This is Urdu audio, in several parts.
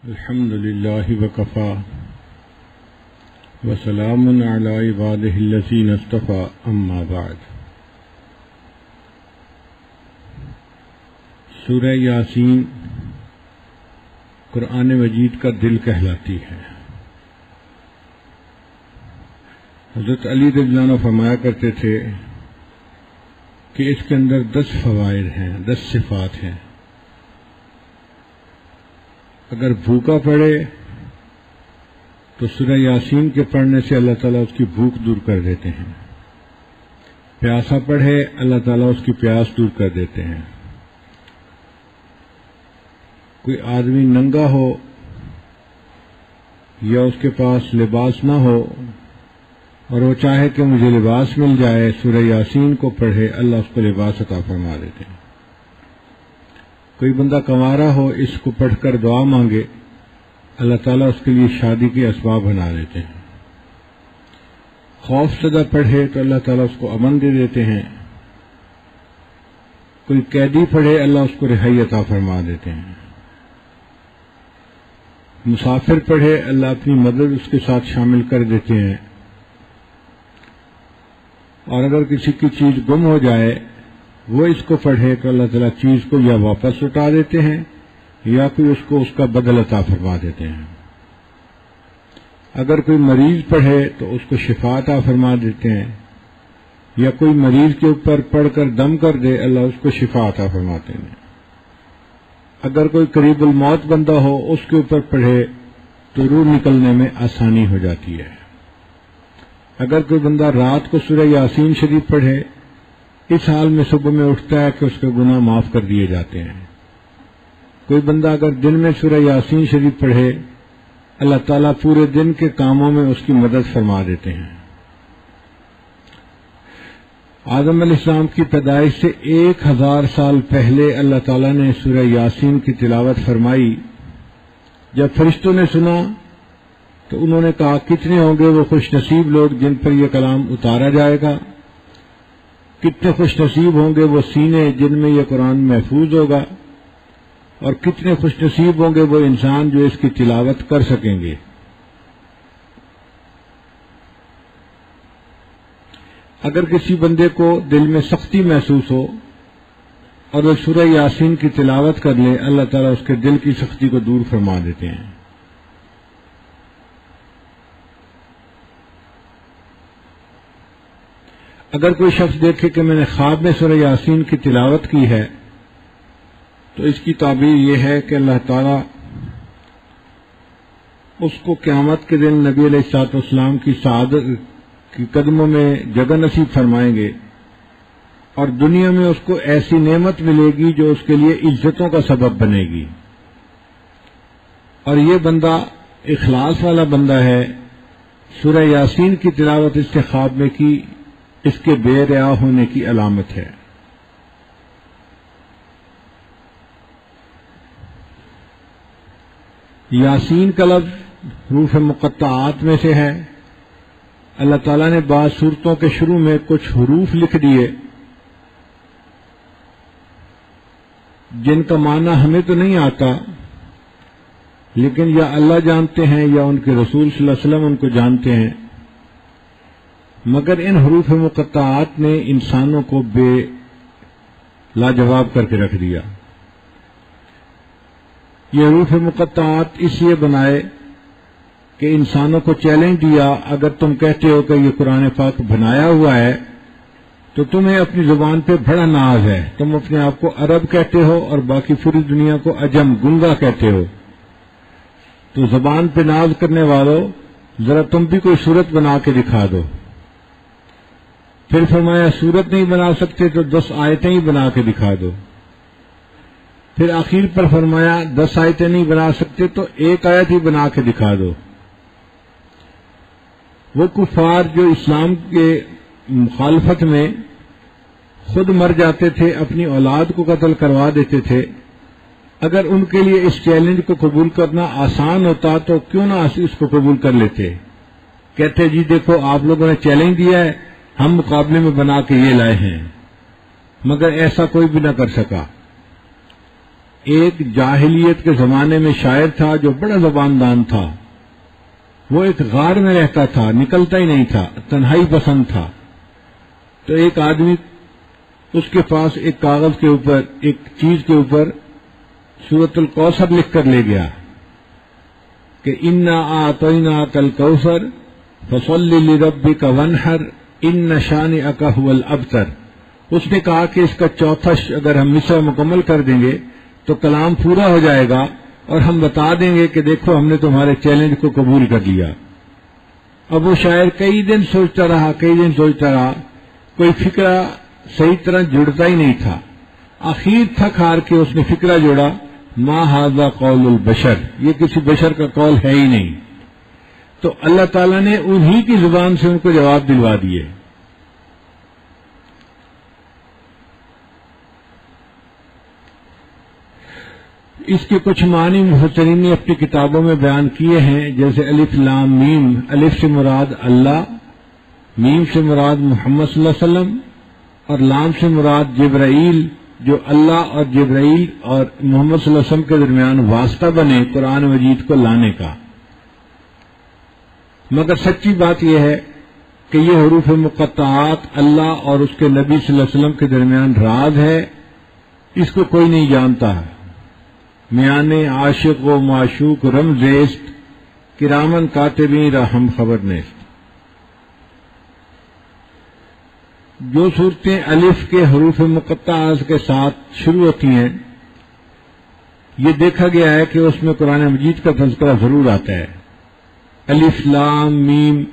الحمد لله وكفى وسلام على عباده الذين اصطفى اما بعد۔ سورہ یاسین قرآن مجید کا دل کہلاتی ہے۔ حضرت علی رضی اللہ عنہ فرمایا کرتے تھے کہ اس کے اندر 10 فوائد ہیں، 10 صفات ہیں۔ اگر بھوکا پڑے تو سورہ یاسین کے پڑھنے سے اللہ تعالیٰ اس کی بھوک دور کر دیتے ہیں۔ پیاسا پڑھے اللہ تعالیٰ اس کی پیاس دور کر دیتے ہیں۔ کوئی آدمی ننگا ہو یا اس کے پاس لباس نہ ہو اور وہ چاہے کہ مجھے لباس مل جائے، سورہ یاسین کو پڑھے اللہ اس کو لباس عطا فرما دیتے ہیں۔ کوئی بندہ کنوارا ہو، اس کو پڑھ کر دعا مانگے، اللہ تعالیٰ اس کے لیے شادی کے اسباب بنا دیتے ہیں۔ خوف زدہ پڑھے تو اللہ تعالیٰ اس کو امن دے دیتے ہیں۔ کوئی قیدی پڑھے اللہ اس کو رہائی عطا فرما دیتے ہیں۔ مسافر پڑھے اللہ اپنی مدد اس کے ساتھ شامل کر دیتے ہیں۔ اور اگر کسی کی چیز گم ہو جائے وہ اس کو پڑھے تو اللہ تعالیٰ چیز کو یا واپس لوٹا دیتے ہیں یا پھر اس کو اس کا بدل عطا فرما دیتے ہیں۔ اگر کوئی مریض پڑھے تو اس کو شفا عطا فرما دیتے ہیں، یا کوئی مریض کے اوپر پڑھ کر دم کر دے اللہ اس کو شفا عطا فرماتے ہیں۔ اگر کوئی قریب الموت بندہ ہو اس کے اوپر پڑھے تو روح نکلنے میں آسانی ہو جاتی ہے۔ اگر کوئی بندہ رات کو سورہ یاسین شریف پڑھے اس حال میں صبح میں اٹھتا ہے کہ اس کے گناہ معاف کر دیے جاتے ہیں۔ کوئی بندہ اگر دن میں سورہ یاسین شریف پڑھے اللہ تعالیٰ پورے دن کے کاموں میں اس کی مدد فرما دیتے ہیں۔ آدم علیہ السلام کی پیدائش سے 1000 سال پہلے اللہ تعالیٰ نے سورہ یاسین کی تلاوت فرمائی۔ جب فرشتوں نے سنا تو انہوں نے کہا کتنے ہوں گے وہ خوش نصیب لوگ جن پر یہ کلام اتارا جائے گا، کتنے خوش نصیب ہوں گے وہ سینے جن میں یہ قرآن محفوظ ہوگا، اور کتنے خوش نصیب ہوں گے وہ انسان جو اس کی تلاوت کر سکیں گے۔ اگر کسی بندے کو دل میں سختی محسوس ہو اور وہ سورہ یاسین کی تلاوت کر لے اللہ تعالیٰ اس کے دل کی سختی کو دور فرما دیتے ہیں۔ اگر کوئی شخص دیکھے کہ میں نے خواب میں سورہ یاسین کی تلاوت کی ہے تو اس کی تعبیر یہ ہے کہ اللہ تعالیٰ اس کو قیامت کے دن نبی علیہ الصلوۃ والسلام کی سعادت کی قدموں میں جگہ نصیب فرمائیں گے، اور دنیا میں اس کو ایسی نعمت ملے گی جو اس کے لیے عزتوں کا سبب بنے گی۔ اور یہ بندہ اخلاص والا بندہ ہے، سورہ یاسین کی تلاوت اس کے خواب میں کی اس کے بے ریا ہونے کی علامت ہے۔ یاسین کا لفظ حروف مقطعات میں سے ہے۔ اللہ تعالیٰ نے بعض سورتوں کے شروع میں کچھ حروف لکھ دیے جن کا معنی ہمیں تو نہیں آتا، لیکن یا اللہ جانتے ہیں یا ان کے رسول صلی اللہ علیہ وسلم ان کو جانتے ہیں، مگر ان حروف مقطعات نے انسانوں کو بے لاجواب کر کے رکھ دیا۔ یہ حروف مقطعات اس لیے بنائے کہ انسانوں کو چیلنج دیا، اگر تم کہتے ہو کہ یہ قرآن پاک بنایا ہوا ہے تو تمہیں اپنی زبان پہ بڑا ناز ہے، تم اپنے آپ کو عرب کہتے ہو اور باقی پوری دنیا کو عجم گنگا کہتے ہو، تو زبان پہ ناز کرنے والوں ذرا تم بھی کوئی صورت بنا کے دکھا دو۔ پھر فرمایا صورت نہیں بنا سکتے تو 10 آیتیں ہی بنا کے دکھا دو۔ پھر آخر پر فرمایا 10 آیتیں نہیں بنا سکتے تو 1 آیت ہی بنا کے دکھا دو۔ وہ کفار جو اسلام کے مخالفت میں خود مر جاتے تھے، اپنی اولاد کو قتل کروا دیتے تھے، اگر ان کے لیے اس چیلنج کو قبول کرنا آسان ہوتا تو کیوں نہ اس کو قبول کر لیتے؟ کہتے جی دیکھو آپ لوگوں نے چیلنج دیا ہے، ہم مقابلے میں بنا کے یہ لائے ہیں، مگر ایسا کوئی بھی نہ کر سکا۔ ایک جاہلیت کے زمانے میں شاعر تھا جو بڑا زباندان تھا. وہ ایک غار میں رہتا تھا، نکلتا ہی نہیں تھا، تنہائی پسند تھا. تو ایک آدمی اس کے پاس ایک کاغذ کے اوپر، ایک چیز کے اوپر سورۃ الکوثر لکھ کر لے گیا کہ انا اعطیناک الکوثر فصل لربک وانحر ان شانئک هو الابتر. اس نے کہا کہ اس کا چوتھا اگر ہم مصرع مکمل کر دیں گے تو کلام پورا ہو جائے گا اور ہم بتا دیں گے کہ دیکھو ہم نے تمہارے چیلنج کو قبول کر لیا. اب وہ شاعر کئی دن سوچتا رہا، کوئی فکرہ صحیح طرح جڑتا ہی نہیں تھا. آخر تھک ہار کے اس نے فکرہ جوڑا، ما ھذا قول البشر، یہ کسی بشر کا قول ہے ہی نہیں. تو اللہ تعالیٰ نے انہی کی زبان سے ان کو جواب دلوا دیے. اس کے کچھ معنی مفسرین نے اپنی کتابوں میں بیان کیے ہیں، جیسے الف لام میم. الف سے مراد اللہ، میم سے مراد محمد صلی اللہ علیہ وسلم، اور لام سے مراد جبرائیل، جو اللہ اور جبرائیل اور محمد صلی اللہ علیہ وسلم کے درمیان واسطہ بنے قرآن مجید کو لانے کا. مگر سچی بات یہ ہے کہ یہ حروف مقطعات اللہ اور اس کے نبی صلی اللہ علیہ وسلم کے درمیان راز ہے، اس کو کوئی نہیں جانتا ہے. میان عاشق و معشوق رمزیست، کرامن کاتبین را ہم خبر نیست. جو صورتیں الف کے حروف مقطعات کے ساتھ شروع ہوتی ہیں، یہ دیکھا گیا ہے کہ اس میں قرآن مجید کا تذکرہ ضرور آتا ہے. الف لام میم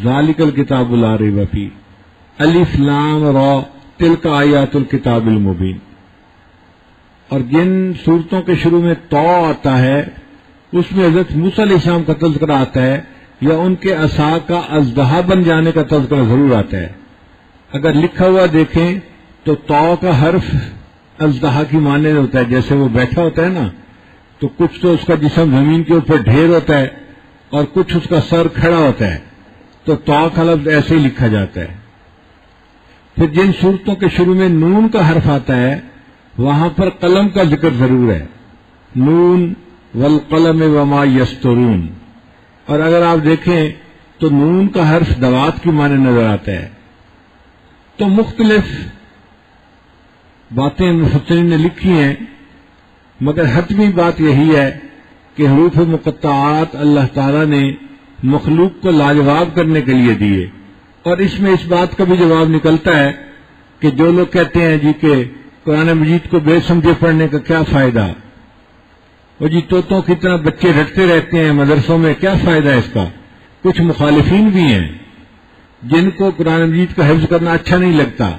ذالک الکتاب لا ریب فیہ، الف لام را تلک آیات الکتاب المبین. اور جن صورتوں کے شروع میں تو آتا ہے اس میں حضرت موسیٰ علیہ السلام کا تذکرہ آتا ہے، یا ان کے عصا کا اژدہا بن جانے کا تذکرہ ضرور آتا ہے. اگر لکھا ہوا دیکھیں تو کا حرف اژدہا کی معنی ہوتا ہے. جیسے وہ بیٹھا ہوتا ہے نا، تو کچھ تو اس کا جسم زمین کے اوپر ڈھیر ہوتا ہے اور کچھ اس کا سر کھڑا ہوتا ہے، تو کا لفظ ایسے ہی لکھا جاتا ہے. پھر جن صورتوں کے شروع میں نون کا حرف آتا ہے وہاں پر قلم کا ذکر ضرور ہے، نون والقلم وما یسطرون. اور اگر آپ دیکھیں تو نون کا حرف دوات کی معنی نظر آتا ہے. تو مختلف باتیں مفسرین نے لکھی ہیں، مگر حتمی بات یہی ہے کہ حروف مقطعات اللہ تعالیٰ نے مخلوق کو لاجواب کرنے کے لیے دیے. اور اس میں اس بات کا بھی جواب نکلتا ہے کہ جو لوگ کہتے ہیں جی کہ قرآن مجید کو بے سمجھے پڑھنے کا کیا فائدہ، وہ جی طوطوں کی طرح بچے رٹتے رہتے ہیں مدرسوں میں، کیا فائدہ ہے اس کا. کچھ مخالفین بھی ہیں جن کو قرآن مجید کا حفظ کرنا اچھا نہیں لگتا،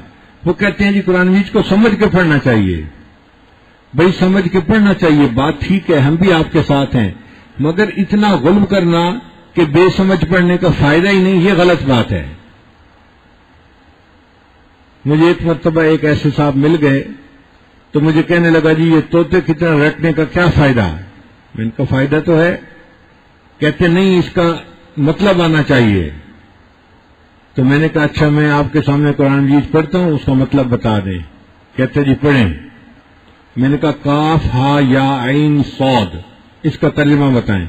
وہ کہتے ہیں جی قرآن مجید کو سمجھ کے پڑھنا چاہیے. بھائی سمجھ کے پڑھنا چاہیے، بات ٹھیک ہے، ہم بھی آپ کے ساتھ ہیں، مگر اتنا غلب کرنا کہ بے سمجھ پڑھنے کا فائدہ ہی نہیں، یہ غلط بات ہے. مجھے ایک مرتبہ ایک ایسے صاحب مل گئے تو مجھے کہنے لگا جی یہ طوطے کی طرح رٹنے کا کیا فائدہ ہے. میں ان کا فائدہ تو ہے، کہتے نہیں اس کا مطلب آنا چاہیے. تو میں نے کہا اچھا میں آپ کے سامنے قرآن مجید پڑھتا ہوں، اس کا مطلب بتا دیں. کہتے جی پڑھیں. میں نے کہا کاف ہا یا عین صاد، اس کا ترجمہ بتائیں.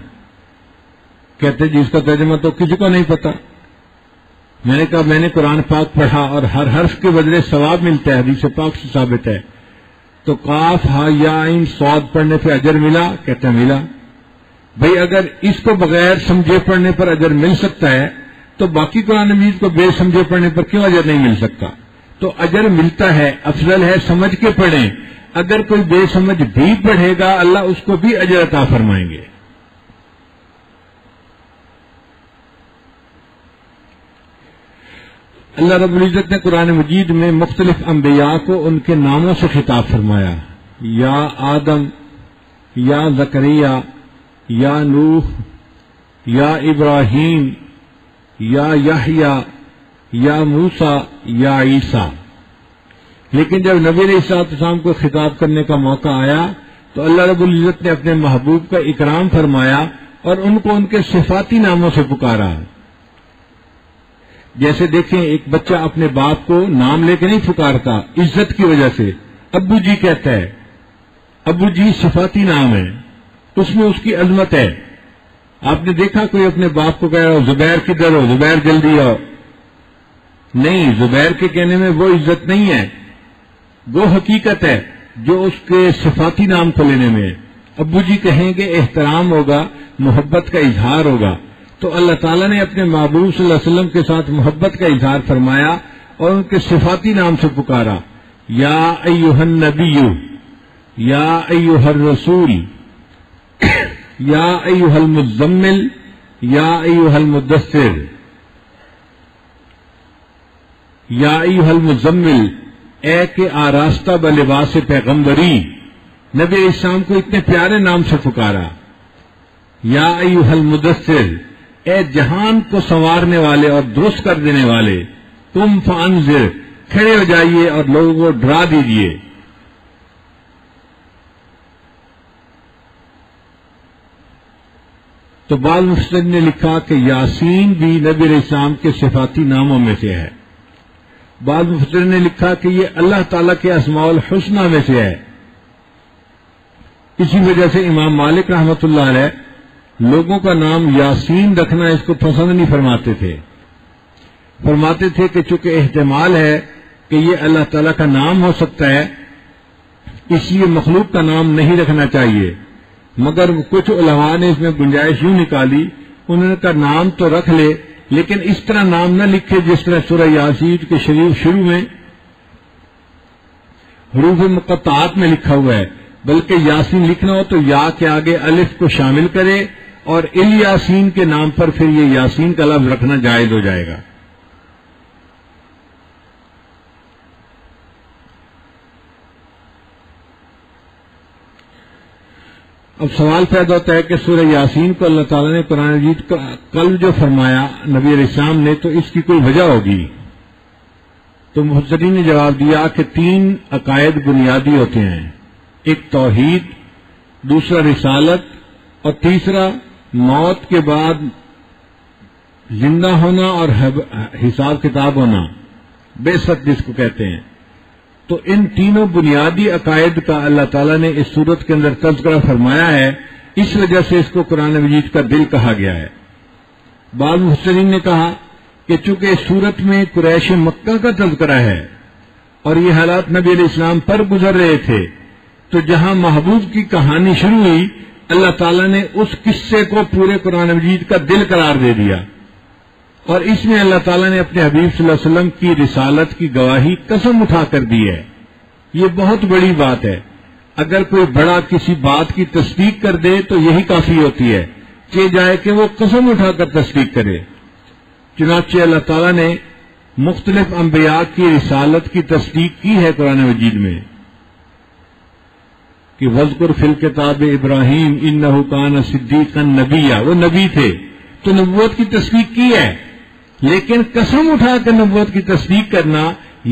کہتے جی اس کا ترجمہ تو کسی کو نہیں پتا. میں نے کہا میں نے قرآن پاک پڑھا اور ہر حرف کے بدلے ثواب ملتا ہے، حدیث پاک سے ثابت ہے. تو کاف ہا یا عین صاد پڑھنے پہ اجر ملا؟ کہتے ملا. بھئی اگر اس کو بغیر سمجھے پڑھنے پر اجر مل سکتا ہے تو باقی قرآن مجید کو بے سمجھے پڑھنے پر کیوں اجر نہیں مل سکتا؟ تو اجر ملتا ہے، افضل ہے سمجھ کے پڑھیں. اگر کوئی بے سمجھ بھی پڑھے گا اللہ اس کو بھی اجر عطا فرمائیں گے. اللہ رب العزت نے قرآن مجید میں مختلف انبیاء کو ان کے ناموں سے خطاب فرمایا. یا آدم، یا زکریا، یا نوح، یا ابراہیم، یا یحییٰ، یا موسیٰ، یا عیسیٰ. لیکن جب نبی علیہ السلام کو خطاب کرنے کا موقع آیا تو اللہ رب العزت نے اپنے محبوب کا اکرام فرمایا اور ان کو ان کے صفاتی ناموں سے پکارا. جیسے دیکھیں ایک بچہ اپنے باپ کو نام لے کے نہیں پکارتا، عزت کی وجہ سے ابو جی کہتا ہے. ابو جی صفاتی نام ہے، اس میں اس کی عظمت ہے. آپ نے دیکھا کوئی اپنے باپ کو کہہ رہا ہو زبیر کدھر ہو، زبیر جلدی آؤ؟ نہیں، زبیر کے کہنے میں وہ عزت نہیں ہے، وہ حقیقت ہے جو اس کے صفاتی نام کو لینے میں ہے. ابو جی کہیں گے احترام ہوگا، محبت کا اظہار ہوگا. تو اللہ تعالیٰ نے اپنے محبوب صلی اللہ علیہ وسلم کے ساتھ محبت کا اظہار فرمایا اور ان کے صفاتی نام سے پکارا، یا ایھا النبی، یا ایھا الرسول، یا ایھا المزمل، یا ایھا المدثر. یا ایھا المزمل، اے کہ آراستہ بلباس پیغمبری. نبی علیہ السلام کو اتنے پیارے نام سے پکارا. یا ایھا المدثر، اے جہان کو سنوارنے والے اور درست کر دینے والے. قم فانذر، کھڑے ہو جائیے اور لوگوں کو ڈرا دیجیے. تو بعض مفسرین نے لکھا کہ یاسین بھی نبی علیہ السلام کے صفاتی ناموں میں سے ہے. بعض مفسرین نے لکھا کہ یہ اللہ تعالیٰ کے اسماء الحسنہ میں سے ہے. اسی وجہ سے امام مالک رحمۃ اللہ علیہ لوگوں کا نام یاسین رکھنا اس کو پسند نہیں فرماتے تھے. فرماتے تھے کہ چونکہ احتمال ہے کہ یہ اللہ تعالیٰ کا نام ہو سکتا ہے، اس لیے مخلوق کا نام نہیں رکھنا چاہیے. مگر کچھ علماء نے اس میں گنجائش یوں نکالی، انہوں نے کہا نام تو رکھ لے لیکن اس طرح نام نہ لکھے جس طرح سورہ یاسین کے شروع میں حروف مقطعات میں لکھا ہوا ہے، بلکہ یاسین لکھنا ہو تو یا کے آگے الف کو شامل کرے اور الیاسین کے نام پر پھر یہ یاسین کا لفظ رکھنا جائز ہو جائے گا. اب سوال پیدا ہوتا ہے کہ سورہ یاسین کو اللہ تعالیٰ نے قرآن مجید کا کل جو فرمایا نبی علیہ السلام نے، تو اس کی کوئی وجہ ہوگی. تو مفسرین نے جواب دیا کہ 3 عقائد بنیادی ہوتے ہیں، ایک توحید، دوسرا رسالت، اور تیسرا موت کے بعد زندہ ہونا اور حساب کتاب ہونا، بعثت جس کو کہتے ہیں. تو ان تینوں بنیادی عقائد کا اللہ تعالیٰ نے اس سورت کے اندر تذکرہ فرمایا ہے، اس وجہ سے اس کو قرآن مجید کا دل کہا گیا ہے. بعض مفسرین نے کہا کہ چونکہ اس سورت میں قریش مکہ کا تذکرہ ہے اور یہ حالات نبی علیہ السلام پر گزر رہے تھے، تو جہاں محبوب کی کہانی شروع ہوئی اللہ تعالیٰ نے اس قصے کو پورے قرآن مجید کا دل قرار دے دیا، اور اس میں اللہ تعالیٰ نے اپنے حبیب صلی اللہ علیہ وسلم کی رسالت کی گواہی قسم اٹھا کر دی ہے. یہ بہت بڑی بات ہے. اگر کوئی بڑا کسی بات کی تصدیق کر دے تو یہی کافی ہوتی ہے کہ جائے کہ وہ قسم اٹھا کر تصدیق کرے. چنانچہ اللہ تعالیٰ نے مختلف انبیاء کی رسالت کی تصدیق کی ہے قرآن مجید میں کہ وذکر فی الکتاب ابراہیم انہ کان صدیقا نبیہ، وہ نبی تھے تو نبوت کی تصدیق کی ہے. لیکن قسم اٹھا کر نبوت کی تصدیق کرنا،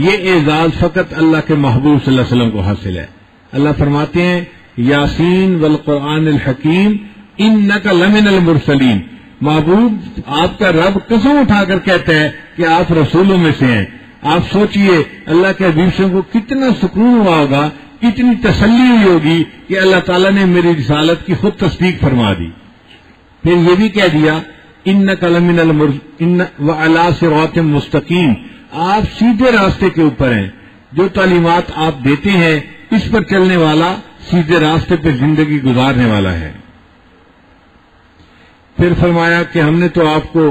یہ اعزاز فقط اللہ کے محبوب صلی اللہ علیہ وسلم کو حاصل ہے. اللہ فرماتے ہیں یاسین والقرآن الحکیم انک لمن المرسلین. محبوب آپ کا رب قسم اٹھا کر کہتا ہے کہ آپ رسولوں میں سے ہیں. آپ سوچئے اللہ کے حبیب سے کو کتنا سکون ہوا ہوگا، کتنی تسلی ہوئی ہوگی کہ اللہ تعالیٰ نے میری رسالت کی خود تصدیق فرما دی. پھر یہ بھی کہہ دیا انک لمن وعلی صراط مستقیم، آپ سیدھے راستے کے اوپر ہیں. جو تعلیمات آپ دیتے ہیں اس پر چلنے والا سیدھے راستے پہ زندگی گزارنے والا ہے. پھر فرمایا کہ ہم نے تو آپ کو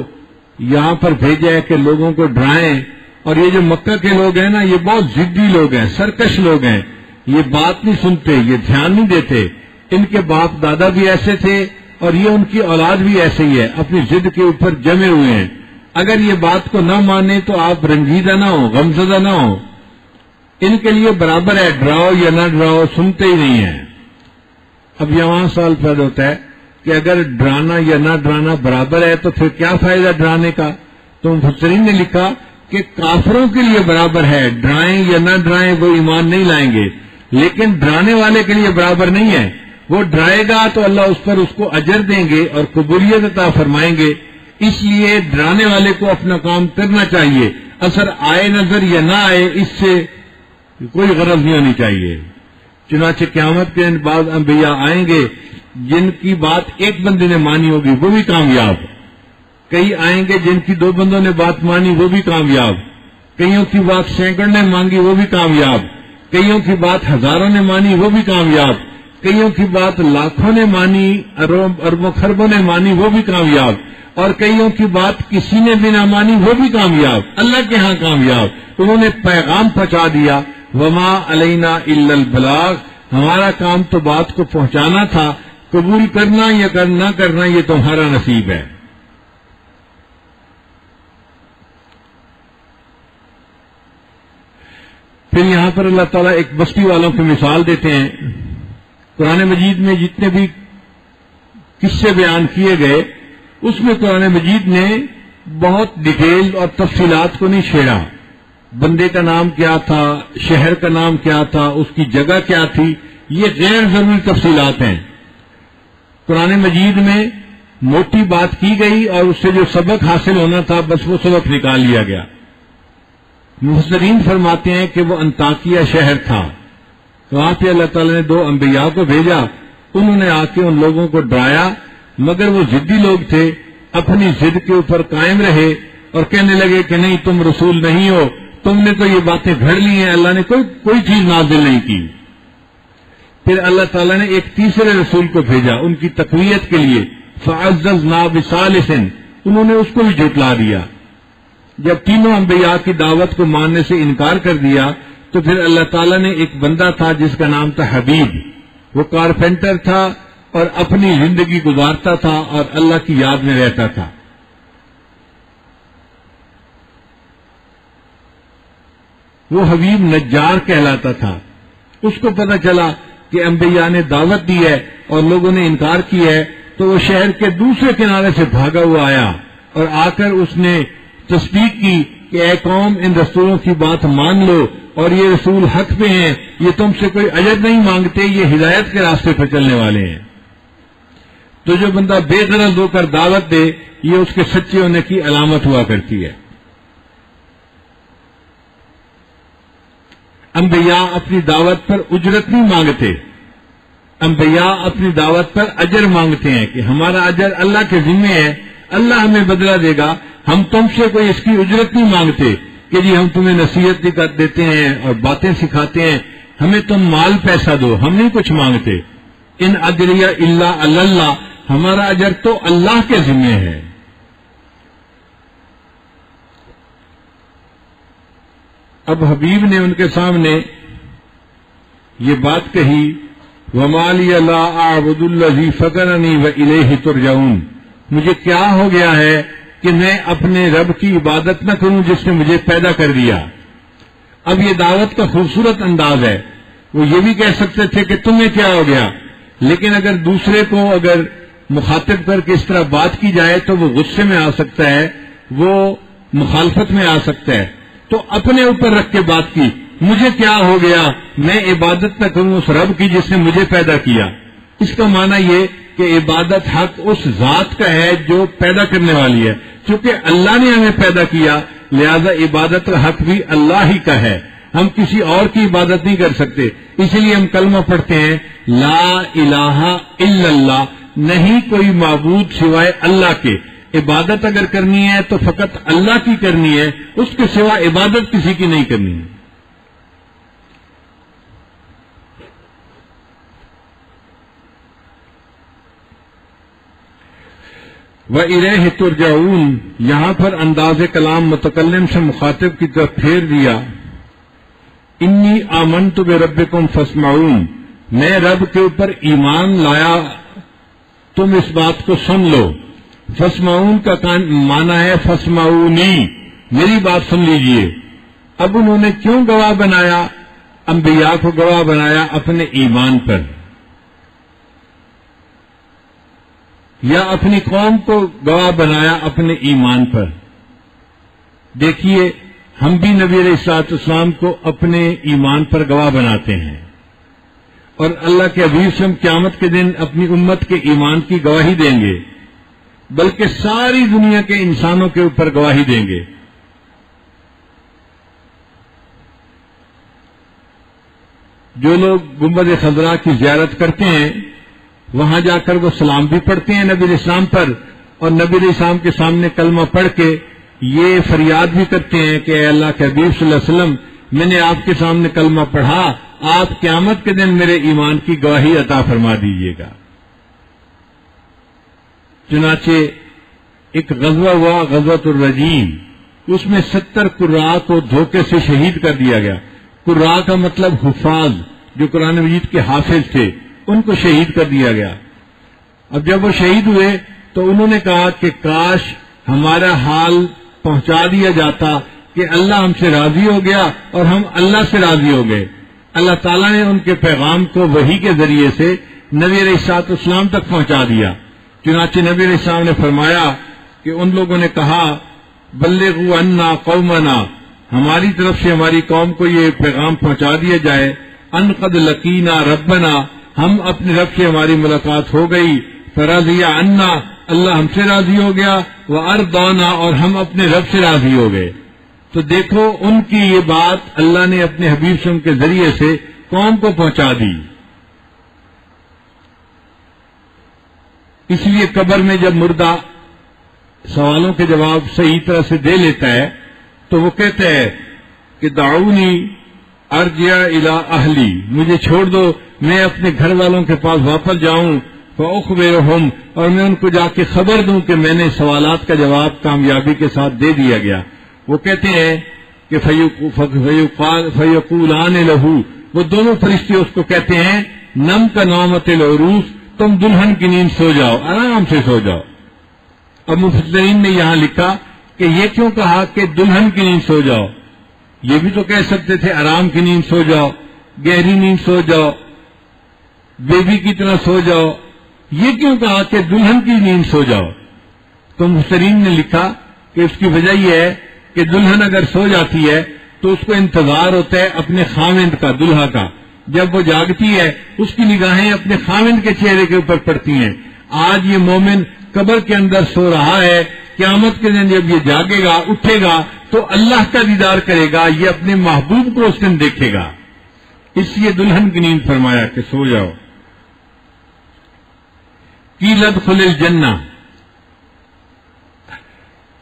یہاں پر بھیجا ہے کہ لوگوں کو ڈرائیں، اور یہ جو مکہ کے لوگ ہیں نا، یہ بہت ضدی لوگ ہیں، سرکش لوگ ہیں، یہ بات نہیں سنتے، یہ دھیان نہیں دیتے. ان کے باپ دادا بھی ایسے تھے اور یہ ان کی اولاد بھی ایسے ہی ہے، اپنی ضد کے اوپر جمے ہوئے ہیں. اگر یہ بات کو نہ مانے تو آپ رنجیدہ نہ ہو، غمزدہ نہ ہو. ان کے لیے برابر ہے، ڈراؤ یا نہ ڈراؤ، سنتے ہی نہیں ہیں. اب یہاں سوال پیدا ہوتا ہے کہ اگر ڈرانا یا نہ ڈرانا برابر ہے تو پھر کیا فائدہ ڈرانے کا؟ تو مفسرین نے لکھا کہ کافروں کے لیے برابر ہے، ڈرائیں یا نہ ڈرائیں وہ ایمان نہیں لائیں گے، لیکن ڈرانے والے کے لیے برابر نہیں ہے. وہ ڈرائے گا تو اللہ اس پر اس کو اجر دیں گے اور قبولیت عطا فرمائیں گے. اس لیے ڈرانے والے کو اپنا کام کرنا چاہیے، اثر آئے نظر یا نہ آئے اس سے کوئی غرض نہیں ہونی چاہیے. چنانچہ قیامت کے دن بعض انبیاء آئیں گے جن کی بات ایک بندے نے مانی ہوگی وہ بھی کامیاب، کئی آئیں گے جن کی 2 بندوں نے بات مانی وہ بھی کامیاب، کئیوں کی بات سینکڑوں نے مانگی وہ بھی کامیاب، کئیوں کی بات ہزاروں نے مانی وہ بھی کامیاب، کئیوں کی بات لاکھوں نے مانی، اربوں خربوں نے مانی وہ بھی کامیاب، اور کئیوں کی بات کسی نے بھی نہ مانی وہ بھی کامیاب، اللہ کے ہاں کامیاب۔ انہوں نے پیغام پہنچا دیا، وما علینا الا البلاغ، ہمارا کام تو بات کو پہنچانا تھا، قبول کرنا یا نہ کرنا یہ تمہارا نصیب ہے۔ پھر یہاں پر اللہ تعالیٰ ایک بستی والوں کی مثال دیتے ہیں۔ قرآن مجید میں جتنے بھی قصے بیان کیے گئے اس میں قرآن مجید نے بہت ڈیٹیل اور تفصیلات کو نہیں چھیڑا، بندے کا نام کیا تھا، شہر کا نام کیا تھا، اس کی جگہ کیا تھی، یہ غیر ضروری تفصیلات ہیں۔ قرآن مجید میں موٹی بات کی گئی اور اس سے جو سبق حاصل ہونا تھا بس وہ سبق نکال لیا گیا۔ مفسرین فرماتے ہیں کہ وہ انطاکیہ شہر تھا، وہاں پہ اللہ تعالیٰ نے 2 انبیاء کو بھیجا، انہوں نے آ کے ان لوگوں کو ڈرایا، مگر وہ ضدی لوگ تھے، اپنی ضد کے اوپر قائم رہے اور کہنے لگے کہ نہیں تم رسول نہیں ہو، تم نے تو یہ باتیں گھڑ لی ہیں، اللہ نے کوئی چیز نازل نہیں کی۔ پھر اللہ تعالیٰ نے ایک تیسرے رسول کو بھیجا ان کی تقویت کے لیے، فعززنا بثالث، انہوں نے اس کو بھی جھٹلا دیا۔ جب تینوں انبیاء کی دعوت کو ماننے سے انکار کر دیا تو پھر اللہ تعالیٰ نے ایک بندہ تھا جس کا نام تھا حبیب، وہ کارپینٹر تھا اور اپنی زندگی گزارتا تھا اور اللہ کی یاد میں رہتا تھا۔ وہ حبیب نجار کہلاتا تھا۔ اس کو پتہ چلا کہ انبیاء نے دعوت دی ہے اور لوگوں نے انکار کیا ہے تو وہ شہر کے دوسرے کنارے سے بھاگا ہوا آیا اور آ کر اس نے تصدیق کی کہ اے قوم ان رسولوں کی بات مان لو اور یہ رسول حق پہ ہیں، یہ تم سے کوئی اجر نہیں مانگتے، یہ ہدایت کے راستے پر چلنے والے ہیں۔ تو جو بندہ بے غرض ہو کر دعوت دے یہ اس کے سچے ہونے کی علامت ہوا کرتی ہے۔ انبیاء اپنی دعوت پر اجرت نہیں مانگتے، انبیاء اپنی دعوت پر اجر مانگتے ہیں کہ ہمارا اجر اللہ کے ذمہ ہے، اللہ ہمیں بدلہ دے گا، ہم تم سے کوئی اس کی اجرت نہیں مانگتے کہ جی ہم تمہیں نصیحت دیتے ہیں اور باتیں سکھاتے ہیں، ہمیں تم مال پیسہ دو، ہم نہیں کچھ مانگتے۔ ان اجریہ الا علی اللہ، ہمارا اجر تو اللہ کے ذمہ ہے۔ اب حبیب نے ان کے سامنے یہ بات کہی، وَمَا لِيَ لَا أَعْبُدُ الَّذِي فَطَرَنِي وَإِلَيْهِ تُرْجَعُونَ، مجھے کیا ہو گیا ہے کہ میں اپنے رب کی عبادت نہ کروں جس نے مجھے پیدا کر دیا۔ اب یہ دعوت کا خوبصورت انداز ہے، وہ یہ بھی کہہ سکتے تھے کہ تمہیں کیا ہو گیا، لیکن اگر دوسرے کو اگر مخاطب کر کے اس طرح بات کی جائے تو وہ غصے میں آ سکتا ہے، وہ مخالفت میں آ سکتا ہے، تو اپنے اوپر رکھ کے بات کی، مجھے کیا ہو گیا، میں عبادت نہ کروں اس رب کی جس نے مجھے پیدا کیا۔ اس کا معنی یہ کہ عبادت حق اس ذات کا ہے جو پیدا کرنے والی ہے، چونکہ اللہ نے ہمیں پیدا کیا لہذا عبادت کا حق بھی اللہ ہی کا ہے، ہم کسی اور کی عبادت نہیں کر سکتے۔ اسی لیے ہم کلمہ پڑھتے ہیں لا الہ الا اللہ، نہیں کوئی معبود سوائے اللہ کے، عبادت اگر کرنی ہے تو فقط اللہ کی کرنی ہے، اس کے سوا عبادت کسی کی نہیں کرنی ہے۔ وَإِلَيْهِ تُرْجَعُونَ، یہاں پر انداز کلام متکلم سے مخاطب کی طرف پھیر دیا، انی آمنت بربکم فاسمعون، میں رب کے اوپر ایمان لایا، تم اس بات کو سن لو۔ فاسمعون کا معنی ہے فاسمعونی، میری بات سن لیجئے۔ اب انہوں نے کیوں گواہ بنایا، انبیاء کو گواہ بنایا اپنے ایمان پر، یا اپنی قوم کو گواہ بنایا اپنے ایمان پر؟ دیکھیے ہم بھی نبی علیہ الصلوۃ والسلام کو اپنے ایمان پر گواہ بناتے ہیں، اور اللہ کے حبیب صلی اللہ علیہ وسلم قیامت کے دن اپنی امت کے ایمان کی گواہی دیں گے، بلکہ ساری دنیا کے انسانوں کے اوپر گواہی دیں گے۔ جو لوگ گنبد خضرا کی زیارت کرتے ہیں وہاں جا کر وہ سلام بھی پڑھتے ہیں نبی علیہ السلام پر، اور نبی علیہ السلام کے سامنے کلمہ پڑھ کے یہ فریاد بھی کرتے ہیں کہ اے اللہ کے حبیب صلی اللہ علیہ وسلم، میں نے آپ کے سامنے کلمہ پڑھا، آپ قیامت کے دن میرے ایمان کی گواہی عطا فرما دیجیے گا۔ چنانچہ ایک غزوہ ہوا، غزوۃ الرجیم، اس میں 70 قراء کو دھوکے سے شہید کر دیا گیا۔ قراء کا مطلب حفاظ، جو قرآن مجید کے حافظ تھے، ان کو شہید کر دیا گیا۔ اب جب وہ شہید ہوئے تو انہوں نے کہا کہ کاش ہمارا حال پہنچا دیا جاتا کہ اللہ ہم سے راضی ہو گیا اور ہم اللہ سے راضی ہو گئے۔ اللہ تعالیٰ نے ان کے پیغام کو وحی کے ذریعے سے نبی علیہ الصلوۃ والسلام تک پہنچا دیا۔ چنانچہ نبی علیہ السلام نے فرمایا کہ ان لوگوں نے کہا بلغوا عنا قومنا، ہماری طرف سے ہماری قوم کو یہ پیغام پہنچا دیا جائے، ان قد لقینا ربنا، ہم اپنے رب سے ہماری ملاقات ہو گئی، فرضی عنا، اللہ ہم سے راضی ہو گیا، وارضانا، اور ہم اپنے رب سے راضی ہو گئے۔ تو دیکھو ان کی یہ بات اللہ نے اپنے حبیب سے ان کے ذریعے سے قوم کو پہنچا دی۔ اس لیے قبر میں جب مردہ سوالوں کے جواب صحیح طرح سے دے لیتا ہے تو وہ کہتا ہے کہ دعونی ارجع الی اہلی، مجھے چھوڑ دو، میں اپنے گھر والوں کے پاس واپس جاؤں، فاخبرہم، اور میں ان کو جا کے خبر دوں کہ میں نے سوالات کا جواب کامیابی کے ساتھ دے دیا گیا۔ وہ کہتے ہیں کہ فیقولان لہو، وہ دونوں فرشتے اس کو کہتے ہیں نم کا نومت العروس، تم دلہن کی نیند سو جاؤ، آرام سے سو جاؤ۔ اب مفسرین نے یہاں لکھا کہ یہ کیوں کہا کہ دلہن کی نیند سو جاؤ، یہ بھی تو کہہ سکتے تھے آرام کی نیند سو جاؤ، گہری نیند سو جاؤ، بیبی کی طرح سو جاؤ، یہ کیوں کہا کہ دلہن کی نیند سو جاؤ؟ تو مفسرین نے لکھا کہ اس کی وجہ یہ ہے کہ دلہن اگر سو جاتی ہے تو اس کو انتظار ہوتا ہے اپنے خاوند کا، دلہا کا، جب وہ جاگتی ہے اس کی نگاہیں اپنے خاوند کے چہرے کے اوپر پڑتی ہیں۔ آج یہ مومن قبر کے اندر سو رہا ہے، قیامت کے دن جب یہ جاگے گا، اٹھے گا تو اللہ کا دیدار کرے گا، یہ اپنے محبوب کو اس دن دیکھے گا۔ اس لیے دلہن کی نیند فرمایا کہ سو جاؤ۔ قیل ادخل الجنہ،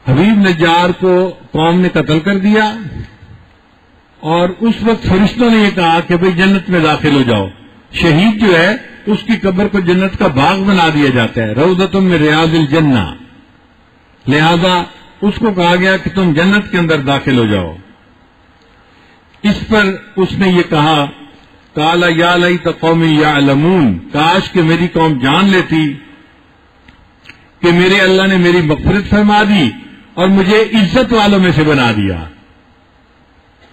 حبیب نجار کو قوم نے قتل کر دیا اور اس وقت فرشتوں نے یہ کہا کہ بھئی جنت میں داخل ہو جاؤ۔ شہید جو ہے اس کی قبر کو جنت کا باغ بنا دیا جاتا ہے، روضۃ من ریاض الجنہ، لہذا اس کو کہا گیا کہ تم جنت کے اندر داخل ہو جاؤ۔ اس پر اس نے یہ کہا قال یا لیت قومی یعلمون، کاش کہ میری قوم جان لیتی کہ میرے اللہ نے میری مغفرت فرما دی اور مجھے عزت والوں میں سے بنا دیا۔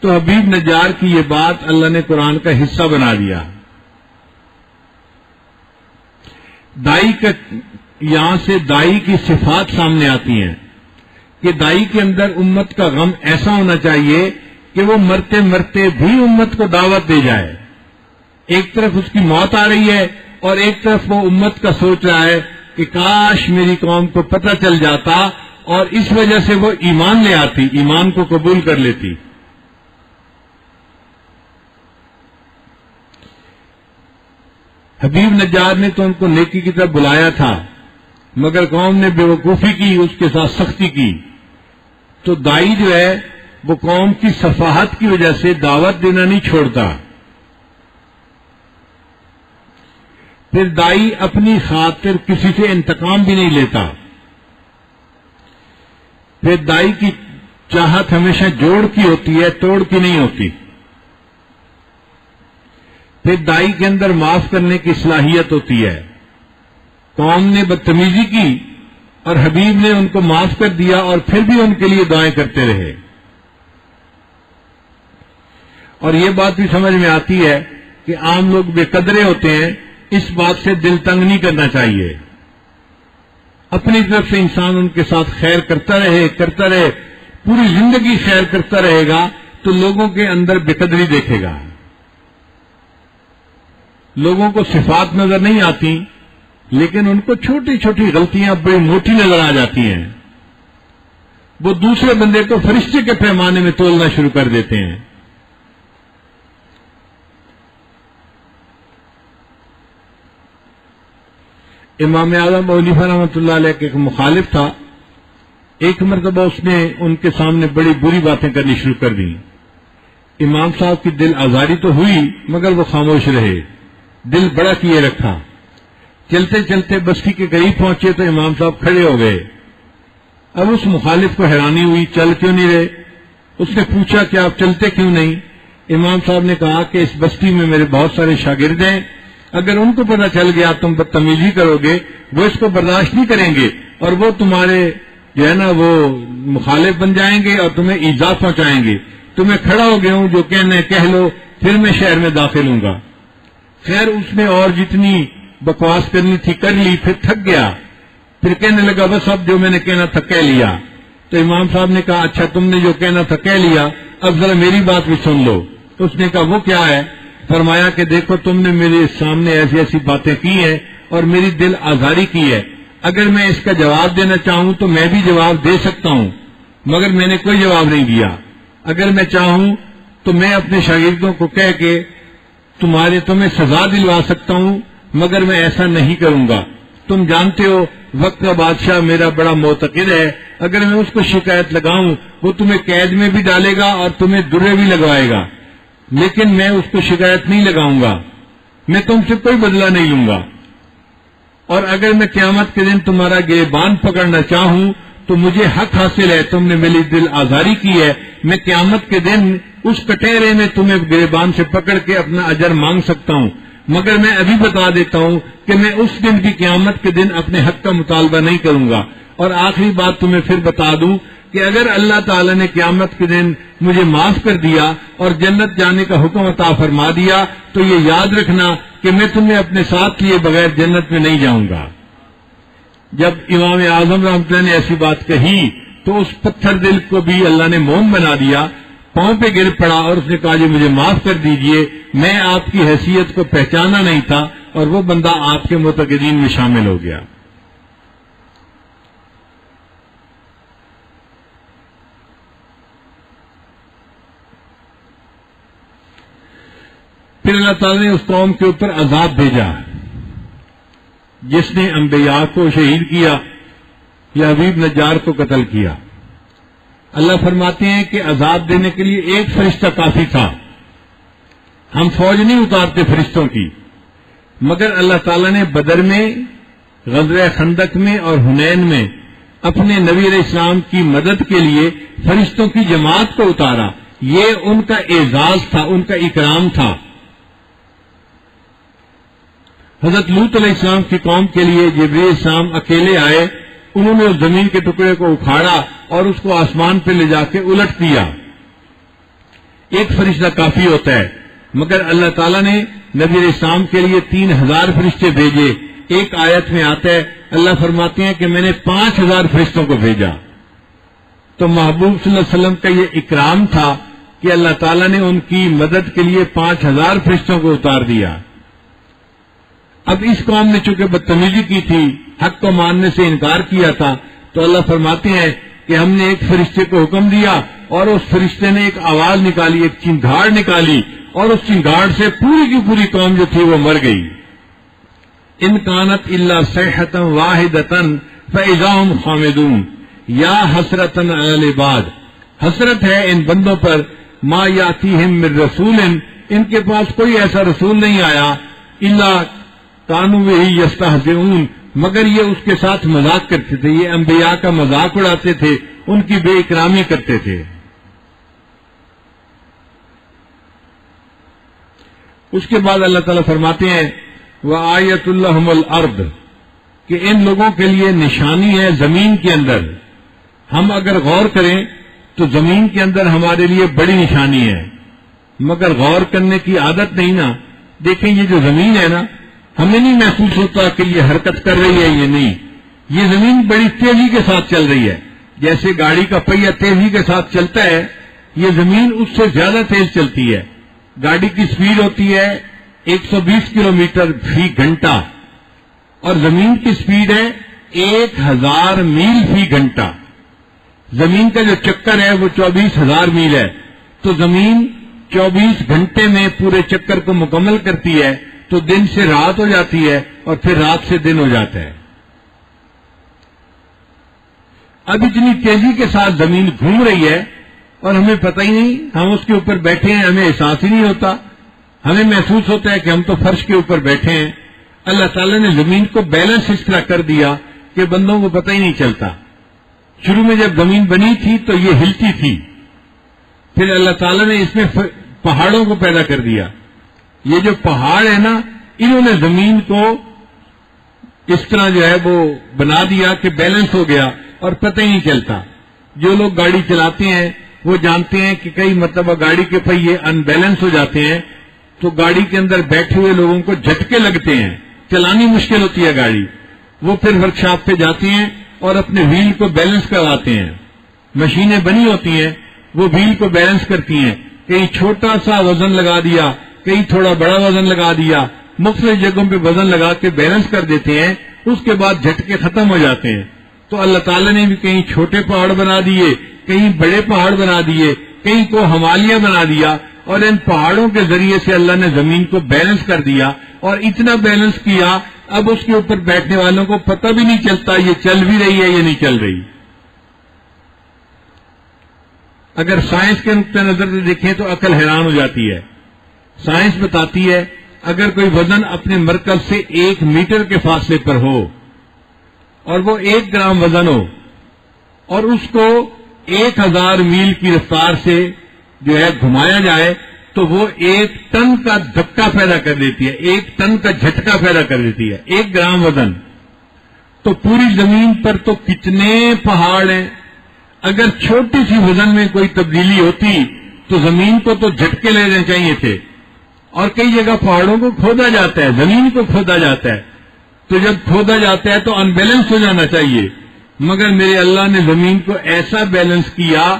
تو حبیب نجار کی یہ بات اللہ نے قرآن کا حصہ بنا دیا۔ دائی کا یہاں سے دائی کی صفات سامنے آتی ہیں کہ دائی کے اندر امت کا غم ایسا ہونا چاہیے کہ وہ مرتے مرتے بھی امت کو دعوت دے جائے۔ ایک طرف اس کی موت آ رہی ہے اور ایک طرف وہ امت کا سوچ رہا ہے کہ کاش میری قوم کو پتہ چل جاتا اور اس وجہ سے وہ ایمان لے آتی، ایمان کو قبول کر لیتی۔ حبیب نجار نے تو ان کو نیکی کی طرف بلایا تھا، مگر قوم نے بے وقوفی کی، اس کے ساتھ سختی کی۔ تو دائی جو ہے وہ قوم کی صفاحت کی وجہ سے دعوت دینا نہیں چھوڑتا۔ پھر دائی اپنی خاطر کسی سے انتقام بھی نہیں لیتا۔ پھر دائی کی چاہت ہمیشہ جوڑ کی ہوتی ہے، توڑ کی نہیں ہوتی۔ پھر دائی کے اندر معاف کرنے کی صلاحیت ہوتی ہے۔ قوم نے بدتمیزی کی اور حبیب نے ان کو معاف کر دیا اور پھر بھی ان کے لیے دعائیں کرتے رہے۔ اور یہ بات بھی سمجھ میں آتی ہے کہ عام لوگ بے قدرے ہوتے ہیں، اس بات سے دل تنگ نہیں کرنا چاہیے۔ اپنی طرف سے انسان ان کے ساتھ خیر کرتا رہے، پوری زندگی خیر کرتا رہے گا تو لوگوں کے اندر بے قدری دیکھے گا۔ لوگوں کو صفات نظر نہیں آتی لیکن ان کو چھوٹی چھوٹی غلطیاں بڑی موٹی نظر آ جاتی ہیں۔ وہ دوسرے بندے کو فرشتے کے پیمانے میں تولنا شروع کر دیتے ہیں۔ امام اعظم ابو حنیفہ رحمۃ اللہ علیہ کے ایک مخالف تھا. ایک مرتبہ اس نے ان کے سامنے بڑی بری باتیں کرنی شروع کر دی. امام صاحب کی دل آزاری تو ہوئی مگر وہ خاموش رہے, دل بڑا کیے رکھا. چلتے چلتے بستی کے قریب پہنچے تو امام صاحب کھڑے ہو گئے. اب اس مخالف کو حیرانی ہوئی, چل کیوں نہیں رہے؟ اس نے پوچھا کہ آپ چلتے کیوں نہیں؟ امام صاحب نے کہا کہ اس بستی میں میرے بہت سارے شاگرد ہیں, اگر ان کو پتہ چل گیا تم بدتمیزی کرو گے وہ اس کو برداشت نہیں کریں گے اور وہ تمہارے جو ہے نا وہ مخالف بن جائیں گے اور تمہیں ایذا پہنچائیں گے. تو میں کھڑا ہو گیا ہوں, جو کہہ لو, پھر میں شہر میں داخل ہوں گا. خیر اس نے اور جتنی بکواس کرنی تھی کر لی, پھر تھک گیا, پھر کہنے لگا بس اب جو میں نے کہنا تھا کہہ لیا. تو امام صاحب نے کہا اچھا تم نے جو کہنا تھا کہہ لیا, اب ذرا میری بات بھی سن لو. اس نے کہا وہ کیا ہے؟ فرمایا کہ دیکھو تم نے میرے سامنے ایسی ایسی باتیں کی ہیں اور میری دل آزاری کی ہے. اگر میں اس کا جواب دینا چاہوں تو میں بھی جواب دے سکتا ہوں, مگر میں نے کوئی جواب نہیں دیا. اگر میں چاہوں تو میں اپنے شاگردوں کو کہہ کے تمہیں سزا دلوا سکتا ہوں, مگر میں ایسا نہیں کروں گا. تم جانتے ہو وقت کا بادشاہ میرا بڑا معتقد ہے, اگر میں اس کو شکایت لگاؤں وہ تمہیں قید میں بھی ڈالے گا اور تمہیں درے بھی لگوائے گا, لیکن میں اس کو شکایت نہیں لگاؤں گا, میں تم سے کوئی بدلہ نہیں لوں گا. اور اگر میں قیامت کے دن تمہارا گریبان پکڑنا چاہوں تو مجھے حق حاصل ہے, تم نے میری دل آزاری کی ہے, میں قیامت کے دن اس کٹہرے میں تمہیں گریبان سے پکڑ کے اپنا اجر مانگ سکتا ہوں, مگر میں ابھی بتا دیتا ہوں کہ میں اس دن کی قیامت کے دن اپنے حق کا مطالبہ نہیں کروں گا. اور آخری بات تمہیں پھر بتا دوں کہ اگر اللہ تعالی نے قیامت کے دن مجھے معاف کر دیا اور جنت جانے کا حکم عطا فرما دیا تو یہ یاد رکھنا کہ میں تمہیں اپنے ساتھ لیے بغیر جنت میں نہیں جاؤں گا. جب امام اعظم رحمۃ اللہ نے ایسی بات کہی تو اس پتھر دل کو بھی اللہ نے موم بنا دیا, پاؤں پہ گر پڑا اور اس نے کہا جی مجھے معاف کر دیجئے, میں آپ کی حیثیت کو پہچانا نہیں تھا, اور وہ بندہ آپ کے معتقدین میں شامل ہو گیا. پھر اللہ تعالی نے اس قوم کے اوپر عذاب بھیجا جس نے انبیاء کو شہید کیا یا حبیب نجار کو قتل کیا. اللہ فرماتے ہیں کہ عذاب دینے کے لیے ایک فرشتہ کافی تھا, ہم فوج نہیں اتارتے فرشتوں کی, مگر اللہ تعالیٰ نے بدر میں, غزوہ خندق میں اور حنین میں اپنے نبی علیہ السلام کی مدد کے لیے فرشتوں کی جماعت کو اتارا. یہ ان کا اعزاز تھا, ان کا اکرام تھا. حضرت لوط علیہ السلام کی قوم کے لیے جبرائیل علیہ السلام اکیلے آئے, انہوں نے اس زمین کے ٹکڑے کو اکھاڑا اور اس کو آسمان پہ لے جا کے الٹ دیا. ایک فرشتہ کافی ہوتا ہے, مگر اللہ تعالیٰ نے نبی علیہ السلام کے لیے 3000 فرشتے بھیجے. ایک آیت میں آتا ہے, اللہ فرماتے ہیں کہ میں نے 5000 فرشتوں کو بھیجا. تو محبوب صلی اللہ علیہ وسلم کا یہ اکرام تھا کہ اللہ تعالیٰ نے ان کی مدد کے لیے 5000 فرشتوں کو اتار دیا. اب اس قوم نے چونکہ بدتمیزی کی تھی, حق کو ماننے سے انکار کیا تھا, تو اللہ فرماتے ہیں کہ ہم نے ایک فرشتے کو حکم دیا اور اس فرشتے نے ایک آواز نکالی, ایک چنگھاڑ نکالی, اور اس چنگھاڑ سے پوری کی پوری قوم جو تھی وہ مر گئی. ان کانت الا صیحۃ واحدۃ فاذا هم خامدون یا حسرۃ علی العباد. حسرت ہے ان بندوں پر, ما یاتیہم من رسول, ان کے پاس کوئی ایسا رسول نہیں آیا, الا کانوا بہ یستہزئون, مگر یہ اس کے ساتھ مذاق کرتے تھے, یہ انبیاء کا مذاق اڑاتے تھے, ان کی بے اکرامی کرتے تھے. اس کے بعد اللہ تعالیٰ فرماتے ہیں وَآیَةٌ لَهُمُ الْأَرْضُ, کہ ان لوگوں کے لیے نشانی ہے زمین کے اندر. ہم اگر غور کریں تو زمین کے اندر ہمارے لیے بڑی نشانی ہے, مگر غور کرنے کی عادت نہیں نا. دیکھیں یہ جو زمین ہے نا, ہمیں نہیں محسوس ہوتا کہ یہ حرکت کر رہی ہے, یہ نہیں. یہ زمین بڑی تیزی کے ساتھ چل رہی ہے. جیسے گاڑی کا پہیہ تیزی کے ساتھ چلتا ہے, یہ زمین اس سے زیادہ تیز چلتی ہے. گاڑی کی سپیڈ ہوتی ہے 120 کلومیٹر فی گھنٹہ, اور زمین کی سپیڈ ہے 1000 میل فی گھنٹہ. زمین کا جو چکر ہے وہ 24,000 میل ہے, تو زمین 24 گھنٹے میں پورے چکر کو مکمل کرتی ہے. تو دن سے رات ہو جاتی ہے اور پھر رات سے دن ہو جاتا ہے. اب اتنی تیزی کے ساتھ زمین گھوم رہی ہے اور ہمیں پتہ ہی نہیں, ہم اس کے اوپر بیٹھے ہیں, ہمیں احساس ہی نہیں ہوتا, ہمیں محسوس ہوتا ہے کہ ہم تو فرش کے اوپر بیٹھے ہیں. اللہ تعالیٰ نے زمین کو بیلنس اس طرح کر دیا کہ بندوں کو پتہ ہی نہیں چلتا. شروع میں جب زمین بنی تھی تو یہ ہلتی تھی, پھر اللہ تعالیٰ نے اس میں پہاڑوں کو پیدا کر دیا. یہ جو پہاڑ ہے نا, انہوں نے زمین کو اس طرح جو ہے وہ بنا دیا کہ بیلنس ہو گیا اور پتہ ہی نہیں چلتا. جو لوگ گاڑی چلاتے ہیں وہ جانتے ہیں کہ کئی مرتبہ گاڑی کے پہیے ان بیلنس ہو جاتے ہیں تو گاڑی کے اندر بیٹھے ہوئے لوگوں کو جھٹکے لگتے ہیں, چلانی مشکل ہوتی ہے گاڑی. وہ پھر ورکشاپ پہ جاتے ہیں اور اپنے وہیل کو بیلنس کرواتے ہیں. مشینیں بنی ہوتی ہیں, وہ وہیل کو بیلنس کرتی ہیں. کہیں چھوٹا سا وزن لگا دیا, کہیں تھوڑا بڑا وزن لگا دیا, مختلف جگہوں پہ وزن لگا کے بیلنس کر دیتے ہیں. اس کے بعد جھٹکے ختم ہو جاتے ہیں. تو اللہ تعالیٰ نے بھی کہیں چھوٹے پہاڑ بنا دیے, کہیں بڑے پہاڑ بنا دیے, کہیں کو ہمالیہ بنا دیا, اور ان پہاڑوں کے ذریعے سے اللہ نے زمین کو بیلنس کر دیا. اور اتنا بیلنس کیا اب اس کے اوپر بیٹھنے والوں کو پتہ بھی نہیں چلتا یہ چل بھی رہی ہے یا نہیں چل رہی. اگر سائنس کے نقطۂ نظر سے دیکھیں تو عقل حیران ہو جاتی ہے. سائنس بتاتی ہے اگر کوئی وزن اپنے مرکز سے 1 میٹر کے فاصلے پر ہو اور وہ 1 گرام وزن ہو اور اس کو 1000 میل کی رفتار سے جو ہے گھمایا جائے تو وہ 1 ٹن کا دھکا پیدا کر دیتی ہے, 1 ٹن کا جھٹکا پیدا کر دیتی ہے. 1 گرام وزن تو پوری زمین پر تو کتنے پہاڑ ہیں. اگر چھوٹی سی وزن میں کوئی تبدیلی ہوتی تو زمین کو تو جھٹکے لینے چاہیے تھے. اور کئی جگہ پہاڑوں کو کھودا جاتا ہے, زمین کو کھودا جاتا ہے, تو جب کھودا جاتا ہے تو ان بیلنس ہو جانا چاہیے. مگر میرے اللہ نے زمین کو ایسا بیلنس کیا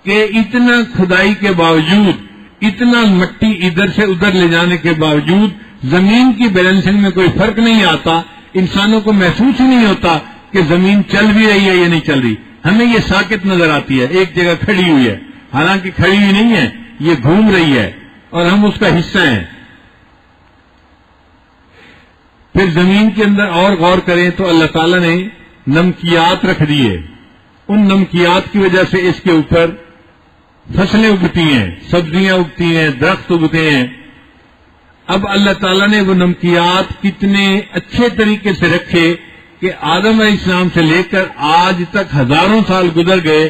کہ اتنا کھدائی کے باوجود, اتنا مٹی ادھر سے ادھر لے جانے کے باوجود زمین کی بیلنسنگ میں کوئی فرق نہیں آتا. انسانوں کو محسوس ہی نہیں ہوتا کہ زمین چل بھی رہی ہے یا نہیں چل رہی. ہمیں یہ ساکت نظر آتی ہے, ایک جگہ کھڑی ہوئی ہے, حالانکہ کھڑی ہوئی نہیں ہے, یہ گھوم رہی ہے اور ہم اس کا حصہ ہیں. پھر زمین کے اندر اور غور کریں تو اللہ تعالیٰ نے نمکیات رکھ دیے. ان نمکیات کی وجہ سے اس کے اوپر فصلیں اگتی ہیں, سبزیاں اگتی ہیں, درخت اگتے ہیں. اب اللہ تعالیٰ نے وہ نمکیات کتنے اچھے طریقے سے رکھے کہ آدم علیہ السلام سے لے کر آج تک ہزاروں سال گزر گئے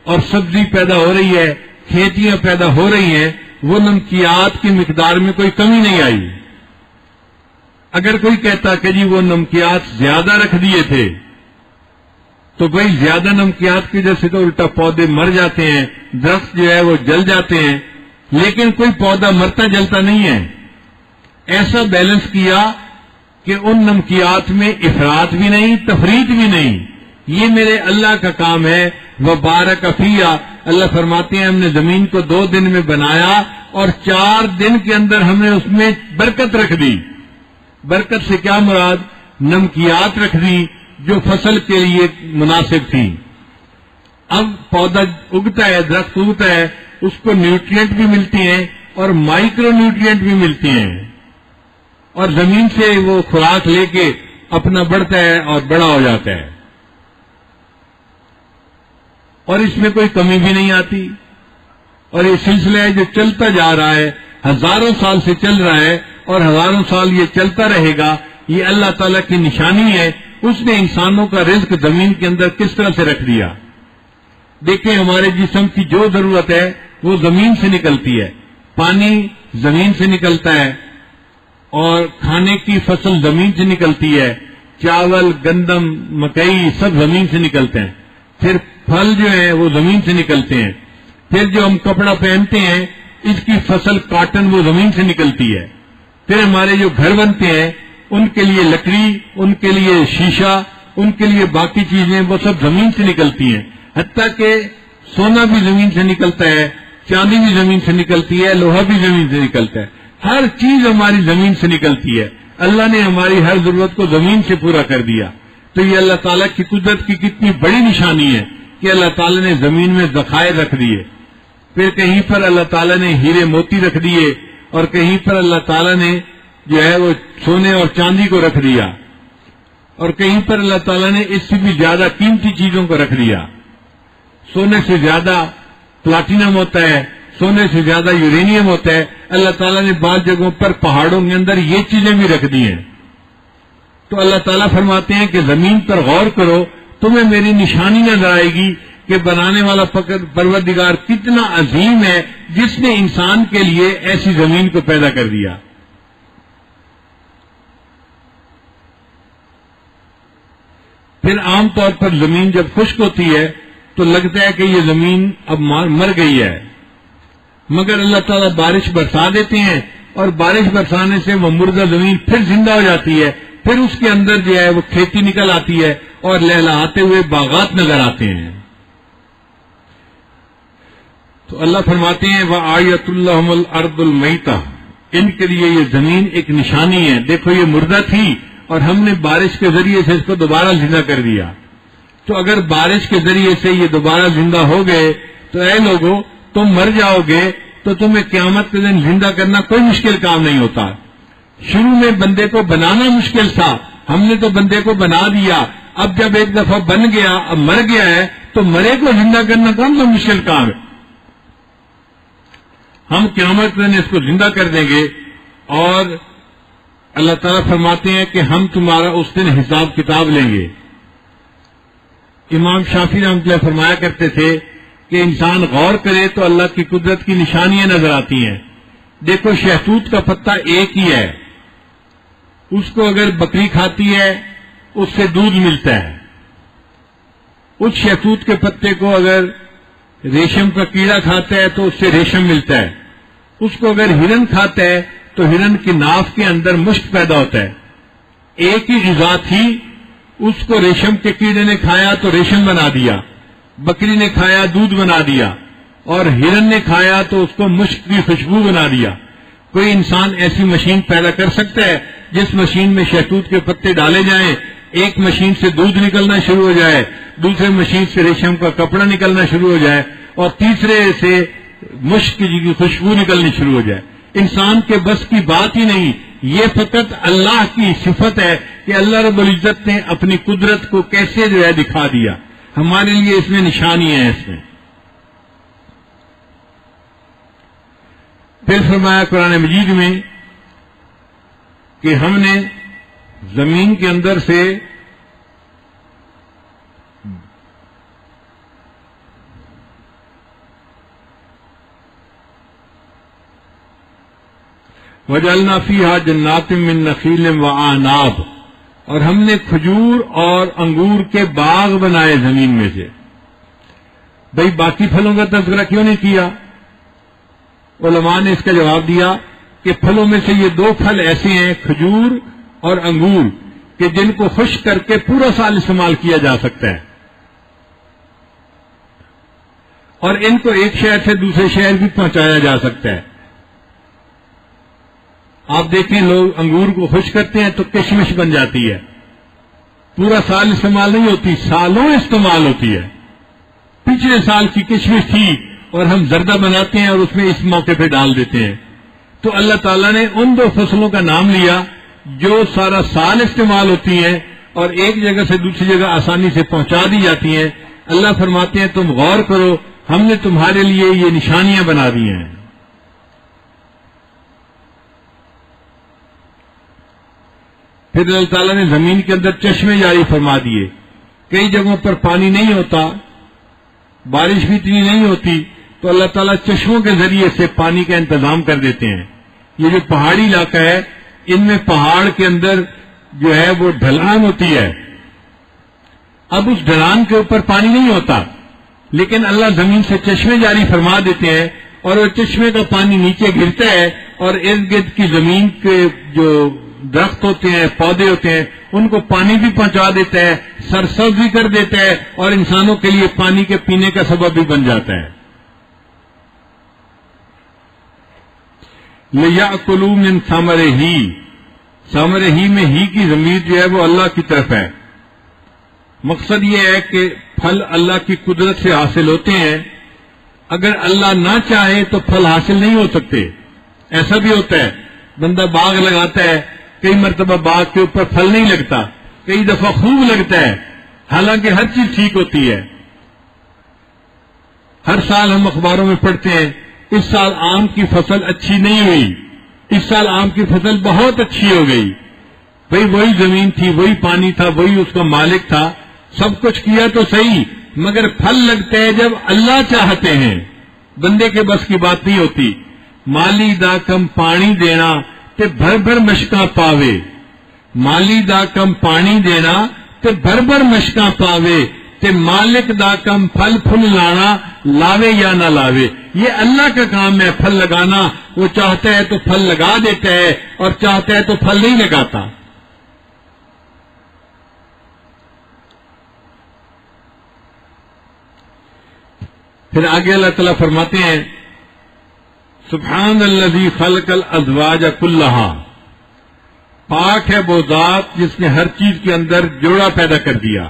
اور سبزی پیدا ہو رہی ہے, کھیتیاں پیدا ہو رہی ہیں, وہ نمکیات کی مقدار میں کوئی کمی نہیں آئی. اگر کوئی کہتا کہ جی وہ نمکیات زیادہ رکھ دیے تھے تو بھائی زیادہ نمکیات کی وجہ سے تو الٹا پودے مر جاتے ہیں, درخت جو ہے وہ جل جاتے ہیں, لیکن کوئی پودا مرتا جلتا نہیں ہے. ایسا بیلنس کیا کہ ان نمکیات میں افراط بھی نہیں, تفریط بھی نہیں. یہ میرے اللہ کا کام ہے. وبارک فیہا, اللہ فرماتے ہیں ہم نے زمین کو 2 دن میں بنایا اور 4 دن کے اندر ہم نے اس میں برکت رکھ دی. برکت سے کیا مراد؟ نمکیات رکھ دی جو فصل کے لیے مناسب تھی. اب پودا اگتا ہے, درخت اگتا ہے, اس کو نیوٹرینٹ بھی ملتی ہیں اور مائکرو نیوٹرینٹ بھی ملتی ہیں, اور زمین سے وہ خوراک لے کے اپنا بڑھتا ہے اور بڑا ہو جاتا ہے, اور اس میں کوئی کمی بھی نہیں آتی. اور یہ سلسلہ ہے جو چلتا جا رہا ہے, ہزاروں سال سے چل رہا ہے اور ہزاروں سال یہ چلتا رہے گا. یہ اللہ تعالیٰ کی نشانی ہے. اس نے انسانوں کا رزق زمین کے اندر کس طرح سے رکھ دیا. دیکھیں ہمارے جسم کی جو ضرورت ہے وہ زمین سے نکلتی ہے. پانی زمین سے نکلتا ہے اور کھانے کی فصل زمین سے نکلتی ہے. چاول, گندم, مکئی سب زمین سے نکلتے ہیں. پھر پھل جو ہیں وہ زمین سے نکلتے ہیں. پھر جو ہم کپڑا پہنتے ہیں اس کی فصل کاٹن وہ زمین سے نکلتی ہے. پھر ہمارے جو گھر بنتے ہیں ان کے لیے لکڑی, ان کے لیے شیشہ, ان کے لیے باقی چیزیں وہ سب زمین سے نکلتی ہیں. حتیٰ کہ سونا بھی زمین سے نکلتا ہے, چاندی بھی زمین سے نکلتی ہے, لوہا بھی زمین سے نکلتا ہے. ہر چیز ہماری زمین سے نکلتی ہے. اللہ نے ہماری ہر ضرورت کو زمین سے پورا کر دیا. تو یہ اللہ تعالیٰ کی قدرت کی کتنی بڑی نشانی ہے کہ اللہ تعالیٰ نے زمین میں ذخائر رکھ دیے. پھر کہیں پر اللہ تعالیٰ نے ہیرے موتی رکھ دیے اور کہیں پر اللہ تعالیٰ نے جو ہے وہ سونے اور چاندی کو رکھ دیا، اور کہیں پر اللہ تعالیٰ نے اس سے بھی زیادہ قیمتی چیزوں کو رکھ دیا. سونے سے زیادہ پلاٹینم ہوتا ہے، سونے سے زیادہ یورینیم ہوتا ہے. اللہ تعالیٰ نے بعض جگہوں پر پہاڑوں کے اندر یہ چیزیں بھی رکھ دی ہیں. تو اللہ تعالیٰ فرماتے ہیں کہ زمین پر غور کرو، تمہیں میری نشانی نظر آئے گی کہ بنانے والا پروردگار کتنا عظیم ہے جس نے انسان کے لیے ایسی زمین کو پیدا کر دیا. پھر عام طور پر زمین جب خشک ہوتی ہے تو لگتا ہے کہ یہ زمین اب مر گئی ہے، مگر اللہ تعالیٰ بارش برسا دیتے ہیں، اور بارش برسانے سے وہ مردہ زمین پھر زندہ ہو جاتی ہے. پھر اس کے اندر جو ہے وہ کھیتی نکل آتی ہے اور لہلہاتے ہوئے باغات نظر آتے ہیں. تو اللہ فرماتے ہیں وَآیَةٌ لَهُمُ الْأَرْضُ الْمَيْتَةُ، ان کے لیے یہ زمین ایک نشانی ہے. دیکھو یہ مردہ تھی اور ہم نے بارش کے ذریعے سے اس کو دوبارہ زندہ کر دیا. تو اگر بارش کے ذریعے سے یہ دوبارہ زندہ ہو گئے تو اے لوگوں تم مر جاؤ گے تو تمہیں قیامت کے دن زندہ کرنا کوئی مشکل کام نہیں ہوتا. شروع میں بندے کو بنانا مشکل تھا، ہم نے تو بندے کو بنا دیا. اب جب ایک دفعہ بن گیا، اب مر گیا ہے، تو مرے کو زندہ کرنا کون سا مشکل کام ہے. ہم قیامت کے دن اس کو زندہ کر دیں گے، اور اللہ تعالیٰ فرماتے ہیں کہ ہم تمہارا اس دن حساب کتاب لیں گے. امام شافعی رحمۃ اللہ فرمایا کرتے تھے کہ انسان غور کرے تو اللہ کی قدرت کی نشانیاں نظر آتی ہیں. دیکھو شہتوت کا پتا ایک ہی ہے، اس کو اگر بکری کھاتی ہے اس سے دودھ ملتا ہے. اس شہتوت کے پتے کو اگر ریشم کا کیڑا کھاتا ہے تو اس سے ریشم ملتا ہے. اس کو اگر ہرن کھاتا ہے تو ہرن کی ناف کے اندر مشک پیدا ہوتا ہے. ایک ہی غذا تھی، اس کو ریشم کے کیڑے نے کھایا تو ریشم بنا دیا، بکری نے کھایا دودھ بنا دیا، اور ہرن نے کھایا تو اس کو مشک کی خوشبو بنا دیا. کوئی انسان ایسی مشین پیدا کر سکتا ہے جس مشین میں شہتوت کے پتے ڈالے جائیں، ایک مشین سے دودھ نکلنا شروع ہو جائے، دوسرے مشین سے ریشم کا کپڑا نکلنا شروع ہو جائے، اور تیسرے سے مشک کی خوشبو نکلنی شروع ہو جائے؟ انسان کے بس کی بات ہی نہیں. یہ فقط اللہ کی صفت ہے کہ اللہ رب العزت نے اپنی قدرت کو کیسے جو ہے دکھا دیا. ہمارے لیے اس میں نشانی ہے. اس میں پھر فرمایا قرآن مجید میں کہ ہم نے زمین کے اندر سے وَجَعَلْنَا فِيهَا جَنَّاتٍ مِّن نَخِيلٍ وَأَعْنَابٍ، اور ہم نے کھجور اور انگور کے باغ بنائے زمین میں سے. بھئی باقی پھلوں کا تذکرہ کیوں نہیں کیا؟ علماء نے اس کا جواب دیا کہ پھلوں میں سے یہ دو پھل ایسے ہیں، کھجور اور انگور، کہ جن کو خشک کر کے پورا سال استعمال کیا جا سکتا ہے، اور ان کو ایک شہر سے دوسرے شہر بھی پہنچایا جا سکتا ہے. آپ دیکھیں لوگ انگور کو خشک کرتے ہیں تو کشمش بن جاتی ہے، پورا سال استعمال نہیں ہوتی، سالوں استعمال ہوتی ہے. پچھلے سال کی کشمش تھی اور ہم زردہ بناتے ہیں اور اس میں اس موقع پہ ڈال دیتے ہیں. تو اللہ تعالیٰ نے ان دو فصلوں کا نام لیا جو سارا سال استعمال ہوتی ہیں اور ایک جگہ سے دوسری جگہ آسانی سے پہنچا دی جاتی ہیں. اللہ فرماتے ہیں تم غور کرو، ہم نے تمہارے لیے یہ نشانیاں بنا دی ہیں. پھر اللہ تعالیٰ نے زمین کے اندر چشمے جاری فرما دیے. کئی جگہوں پر پانی نہیں ہوتا، بارش بھی اتنی نہیں ہوتی، تو اللہ تعالیٰ چشموں کے ذریعے سے پانی کا انتظام کر دیتے ہیں. یہ جو پہاڑی علاقہ ہے ان میں پہاڑ کے اندر جو ہے وہ ڈھلان ہوتی ہے. اب اس ڈھلان کے اوپر پانی نہیں ہوتا، لیکن اللہ زمین سے چشمے جاری فرما دیتے ہیں اور وہ چشمے کا پانی نیچے گرتا ہے اور ارد گرد کی زمین کے جو درخت ہوتے ہیں، پودے ہوتے ہیں، ان کو پانی بھی پہنچا دیتا ہے، سرسبز بھی کر دیتا ہے، اور انسانوں کے لیے پانی کے پینے کا سبب بھی بن جاتا ہے. لِيَأْكُلُوا مِنْ ثَمَرِهِ، ثمرہ میں ہی کی ضمیر جو ہے وہ اللہ کی طرف ہے. مقصد یہ ہے کہ پھل اللہ کی قدرت سے حاصل ہوتے ہیں. اگر اللہ نہ چاہے تو پھل حاصل نہیں ہو سکتے. ایسا بھی ہوتا ہے بندہ باغ لگاتا ہے، کئی مرتبہ باغ کے اوپر پھل نہیں لگتا، کئی دفعہ خوب لگتا ہے، حالانکہ ہر چیز ٹھیک ہوتی ہے۔ ہر سال ہم اخباروں میں پڑھتے ہیں اس سال آم کی فصل اچھی نہیں ہوئی، اس سال آم کی فصل بہت اچھی ہو گئی۔ بھئی وہی زمین تھی، وہی پانی تھا، وہی اس کا مالک تھا، سب کچھ کیا تو صحیح، مگر پھل لگتا ہے جب اللہ چاہتے ہیں، بندے کے بس کی بات نہیں ہوتی۔ مالی دا کم پانی دینا تے بھر بھر مشکاں پاوے، مالی دا کم پانی دینا تے بھر بھر مشکاں پاوے، تے مالک دا کم پھل پھل لانا، لاوے یا نہ لاوے۔ یہ اللہ کا کام ہے پھل لگانا، وہ چاہتا ہے تو پھل لگا دیتا ہے اور چاہتا ہے تو پھل نہیں لگاتا۔ پھر آگے اللہ تعالیٰ فرماتے ہیں سبحان الذی خلق الازواج کلھا، پاک ہے وہ ذات جس نے ہر چیز کے اندر جوڑا پیدا کر دیا۔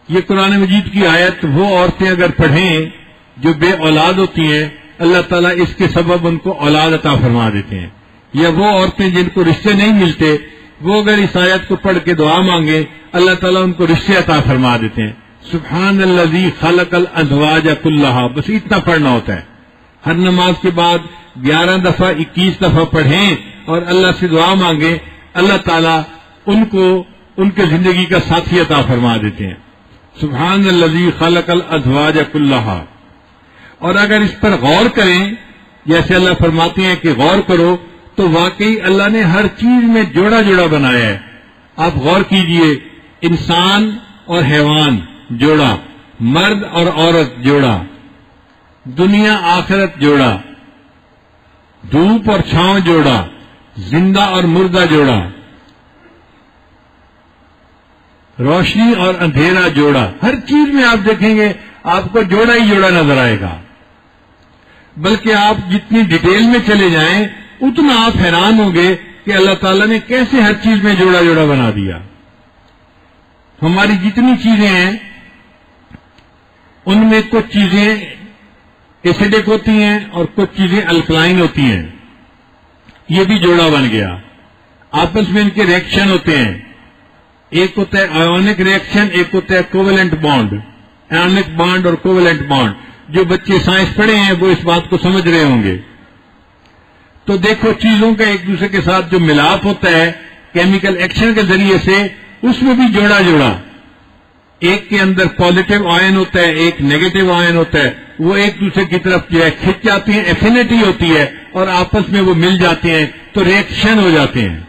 یہ قرآن مجید کی آیت وہ عورتیں اگر پڑھیں جو بے اولاد ہوتی ہیں، اللہ تعالیٰ اس کے سبب ان کو اولاد عطا فرما دیتے ہیں، یا وہ عورتیں جن کو رشتے نہیں ملتے، وہ اگر اس آیت کو پڑھ کے دعا مانگیں اللہ تعالیٰ ان کو رشتے عطا فرما دیتے ہیں۔ سبحان الذی خلق الازواج کلھا، بس اتنا پڑھنا ہوتا ہے۔ ہر نماز کے بعد 11 دفعہ 21 دفعہ پڑھیں اور اللہ سے دعا مانگیں، اللہ تعالیٰ ان کو ان کے زندگی کا ساتھی عطا فرما دیتے ہیں۔ سبحان الذی خلق الازواج کلھا۔ اور اگر اس پر غور کریں، جیسے اللہ فرماتے ہیں کہ غور کرو، تو واقعی اللہ نے ہر چیز میں جوڑا جوڑا بنایا ہے۔ آپ غور کیجئے، انسان اور حیوان جوڑا، مرد اور عورت جوڑا، دنیا آخرت جوڑا، دھوپ اور چھاؤں جوڑا، زندہ اور مردہ جوڑا، روشنی اور اندھیرا جوڑا۔ ہر چیز میں آپ دیکھیں گے آپ کو جوڑا ہی جوڑا نظر آئے گا، بلکہ آپ جتنی ڈیٹیل میں چلے جائیں اتنا آپ حیران ہوں گے کہ اللہ تعالیٰ نے کیسے ہر چیز میں جوڑا جوڑا بنا دیا۔ ہماری جتنی چیزیں ہیں ان میں کچھ چیزیں ایسیڈک ہوتی ہیں اور کچھ چیزیں الکلائن ہوتی ہیں، یہ بھی جوڑا بن گیا۔ آپس میں ان کے ریئیکشن ہوتے ہیں، ایک ہوتا ہے آیونک ریئیکشن، ایک ہوتا ہے کوویلنٹ بانڈ، آیونک بانڈ اور کوویلنٹ بانڈ۔ جو بچے سائنس پڑھے ہیں وہ اس بات کو سمجھ رہے ہوں گے۔ تو دیکھو چیزوں کا ایک دوسرے کے ساتھ جو ملاپ ہوتا ہے کیمیکل ایکشن کے ذریعے سے، اس میں بھی جوڑا جوڑا، ایک کے اندر پازیٹو آئن ہوتا ہے، ایک نیگیٹو آئن ہوتا ہے، وہ ایک دوسرے کی طرف جو ہے کھنچ جاتی ہیں، ایفینٹی ہوتی ہے اور آپس میں وہ مل جاتے ہیں تو ریئیکشن ہو جاتے ہیں۔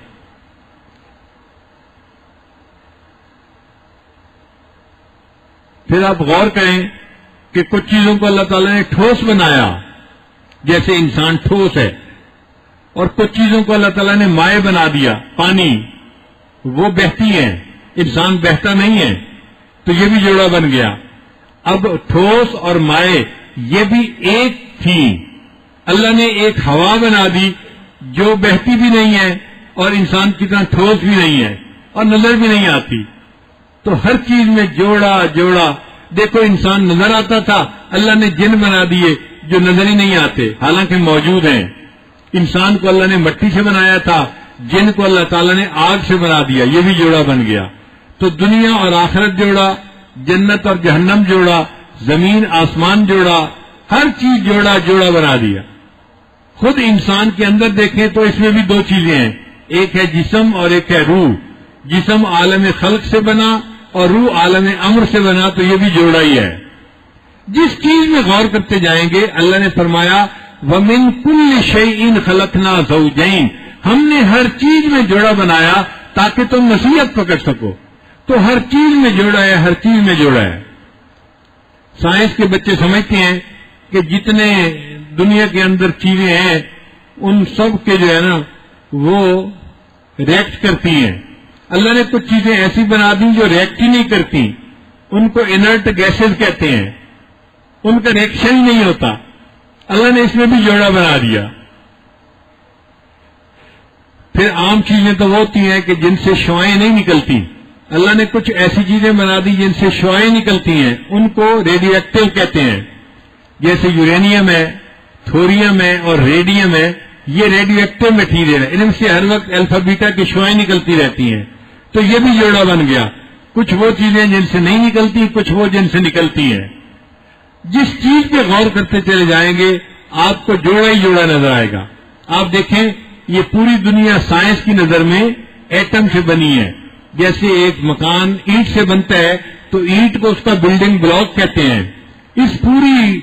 پھر آپ غور کریں کہ کچھ چیزوں کو اللہ تعالیٰ نے ٹھوس بنایا، جیسے انسان ٹھوس ہے، اور کچھ چیزوں کو اللہ تعالیٰ نے مائع بنا دیا، پانی، وہ بہتی ہیں، انسان بہتا نہیں ہے، تو یہ بھی جوڑا بن گیا۔ اب ٹھوس اور مائع یہ بھی ایک تھی، اللہ نے ایک ہوا بنا دی جو بہتی بھی نہیں ہے اور انسان کی طرح ٹھوس بھی نہیں ہے اور نظر بھی نہیں آتی۔ تو ہر چیز میں جوڑا جوڑا۔ دیکھو انسان نظر آتا تھا، اللہ نے جن بنا دیے جو نظر ہی نہیں آتے حالانکہ موجود ہیں۔ انسان کو اللہ نے مٹی سے بنایا تھا، جن کو اللہ تعالیٰ نے آگ سے بنا دیا، یہ بھی جوڑا بن گیا۔ تو دنیا اور آخرت جوڑا، جنت اور جہنم جوڑا، زمین آسمان جوڑا، ہر چیز جوڑا جوڑا بنا دیا۔ خود انسان کے اندر دیکھیں تو اس میں بھی دو چیزیں ہیں، ایک ہے جسم اور ایک ہے روح۔ جسم عالم خلق سے بنا اور روح عالم امر سے بنا، تو یہ بھی جوڑا ہی ہے۔ جس چیز میں غور کرتے جائیں گے اللہ نے فرمایا وَمِن كُلِّ شَيْءٍ خَلَقْنَا زَوْجَيْنِ، ہم نے ہر چیز میں جوڑا بنایا تاکہ تم نصیحت پکڑ سکو۔ تو ہر چیز میں جوڑا ہے، ہر چیز میں جوڑا ہے۔ سائنس کے بچے سمجھتے ہیں کہ جتنے دنیا کے اندر چیزیں ہیں ان سب کے جو ہے نا وہ ریئیکٹ کرتی ہیں۔ اللہ نے کچھ چیزیں ایسی بنا دی جو ریئیکٹ ہی نہیں کرتی، ان کو انرٹ گیسز کہتے ہیں، ان کا ریئیکشن ہی نہیں ہوتا۔ اللہ نے اس میں بھی جوڑا بنا دیا۔ پھر عام چیزیں تو وہ ہوتی ہیں کہ جن سے شعاعیں نہیں نکلتی، اللہ نے کچھ ایسی چیزیں بنا دی جن سے شعاعیں نکلتی ہیں، ان کو ریڈیو ایکٹیو کہتے ہیں، جیسے یورینیم ہے، تھوریم ہے اور ریڈیم ہے، یہ ریڈیو ایکٹیو مٹیریل ہے، ان میں سے ہر وقت الفا بیٹا کی شعاعیں نکلتی رہتی ہیں، تو یہ بھی جوڑا بن گیا۔ کچھ وہ چیزیں جن سے نہیں نکلتی، کچھ وہ جن سے نکلتی ہیں۔ جس چیز پہ غور کرتے چلے جائیں گے آپ کو جوڑا ہی جوڑا نظر آئے گا۔ آپ دیکھیں یہ پوری دنیا سائنس کی نظر میں ایٹم سے بنی ہے۔ جیسے ایک مکان اینٹ سے بنتا ہے تو اینٹ کو اس کا بلڈنگ بلاک کہتے ہیں، اس پوری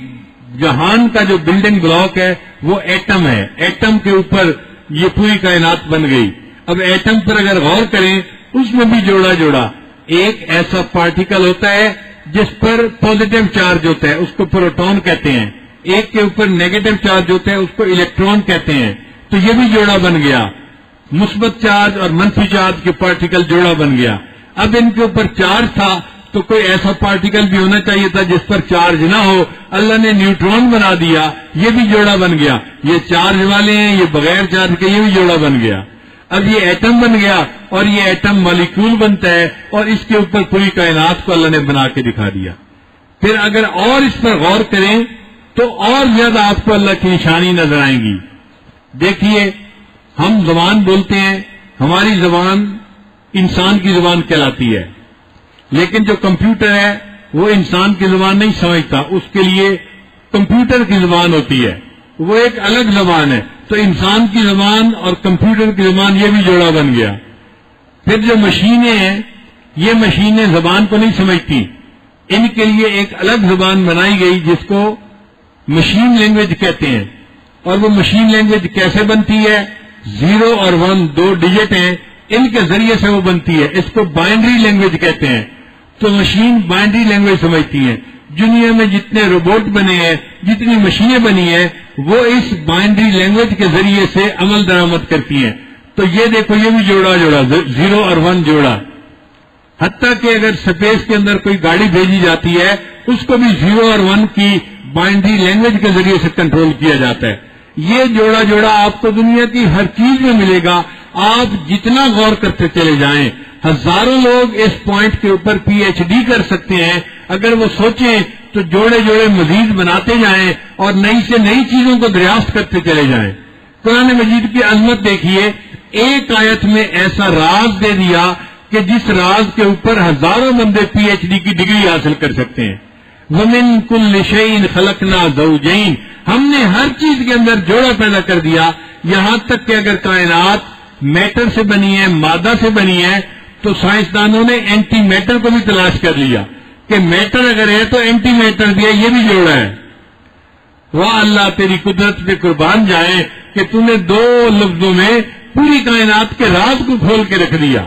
جہان کا جو بلڈنگ بلاک ہے وہ ایٹم ہے۔ ایٹم کے اوپر یہ پوری کائنات بن گئی۔ اب ایٹم پر اگر غور کریں اس میں بھی جوڑا جوڑا، ایک ایسا پارٹیکل ہوتا ہے جس پر پازیٹو چارج ہوتا ہے، اس کو پروٹون کہتے ہیں، ایک کے اوپر نیگیٹو چارج ہوتا ہے، اس کو الیکٹران کہتے ہیں، تو یہ بھی جوڑا بن گیا۔ مثبت چارج اور منفی چارج کے پارٹیکل جوڑا بن گیا۔ اب ان کے اوپر چارج تھا تو کوئی ایسا پارٹیکل بھی ہونا چاہیے تھا جس پر چارج نہ ہو، اللہ نے نیوٹرون بنا دیا، یہ بھی جوڑا بن گیا۔ یہ چارج والے ہیں، یہ بغیر چارج کے، یہ بھی جوڑا بن گیا۔ اب یہ ایٹم بن گیا اور یہ ایٹم مالیکول بنتا ہے اور اس کے اوپر پوری کائنات کو اللہ نے بنا کے دکھا دیا۔ پھر اگر اور اس پر غور کریں تو اور زیادہ آپ کو اللہ کی نشانی نظر آئیں گی۔ دیکھیے ہم زبان بولتے ہیں، ہماری زبان انسان کی زبان کہلاتی ہے، لیکن جو کمپیوٹر ہے وہ انسان کی زبان نہیں سمجھتا، اس کے لیے کمپیوٹر کی زبان ہوتی ہے، وہ ایک الگ زبان ہے۔ تو انسان کی زبان اور کمپیوٹر کی زبان یہ بھی جوڑا بن گیا۔ پھر جو مشینیں ہیں یہ مشینیں زبان کو نہیں سمجھتی، ان کے لیے ایک الگ زبان بنائی گئی جس کو مشین لینگویج کہتے ہیں۔ اور وہ مشین لینگویج کیسے بنتی ہے؟ 0 اور 1 2 ڈیجٹ ہیں، ان کے ذریعے سے وہ بنتی ہے، اس کو بائنڈری لینگویج کہتے ہیں۔ تو مشین بائنڈری لینگویج سمجھتی ہیں۔ دنیا میں جتنے روبوٹ بنے ہیں، جتنی مشینیں بنی ہیں، وہ اس بائنڈری لینگویج کے ذریعے سے عمل درآمد کرتی ہیں۔ تو یہ دیکھو یہ بھی جوڑا جوڑا 0 اور 1 جوڑا۔ حتیٰ کہ اگر سپیس کے اندر کوئی گاڑی بھیجی جاتی ہے اس کو بھی 0 اور 1 کی بائنڈری لینگویج کے ذریعے سے کنٹرول کیا جاتا ہے۔ یہ جوڑا جوڑا آپ کو دنیا کی ہر چیز میں ملے گا۔ آپ جتنا غور کرتے چلے جائیں، ہزاروں لوگ اس پوائنٹ کے اوپر پی ایچ ڈی کر سکتے ہیں اگر وہ سوچیں تو جوڑے جوڑے مزید بناتے جائیں اور نئی سے نئی چیزوں کو دریافت کرتے چلے جائیں۔ قرآن مجید کی عظمت دیکھیے، ایک آیت میں ایسا راز دے دیا کہ جس راز کے اوپر ہزاروں بندے پی ایچ ڈی کی ڈگری حاصل کر سکتے ہیں۔ وَمِن كُلِّ شَيْءٍ خَلَقْنَا زَوْجَيْنِ، ہم نے ہر چیز کے اندر جوڑا پیدا کر دیا، یہاں تک کہ اگر کائنات میٹر سے بنی ہے، مادہ سے بنی ہے، تو سائنسدانوں نے اینٹی میٹر کو بھی تلاش کر لیا کہ میٹر اگر ہے تو اینٹی میٹر بھی ہے، یہ بھی جوڑا ہے۔ واہ اللہ تیری قدرت پہ قربان جائیں کہ تم نے 2 لفظوں میں پوری کائنات کے راز کو کھول کے رکھ دیا۔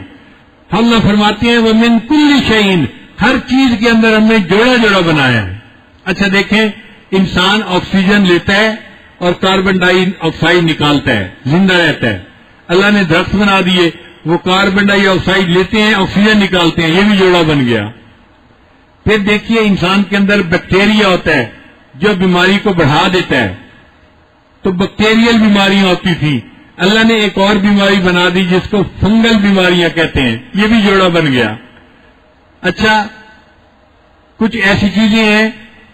ہم نہ فرماتے ہیں وَمِن كُلِّ شَيْءٍ، ہر چیز کے اندر ہم نے جوڑا جوڑا بنایا ہے۔ اچھا دیکھیں، انسان آکسیجن لیتا ہے اور کاربن ڈائی آکسائڈ نکالتا ہے، زندہ رہتا ہے۔ اللہ نے درخت بنا دیے، وہ کاربن ڈائی آکسائڈ لیتے ہیں، آکسیجن نکالتے ہیں، یہ بھی جوڑا بن گیا۔ پھر دیکھیے انسان کے اندر بیکٹیریا ہوتا ہے جو بیماری کو بڑھا دیتا ہے، تو بیکٹیریل بیماریاں ہوتی تھی، اللہ نے ایک اور بیماری بنا دی جس کو فنگل بیماریاں کہتے ہیں، یہ بھی جوڑا بن گیا۔ اچھا کچھ ایسی چیزیں ہیں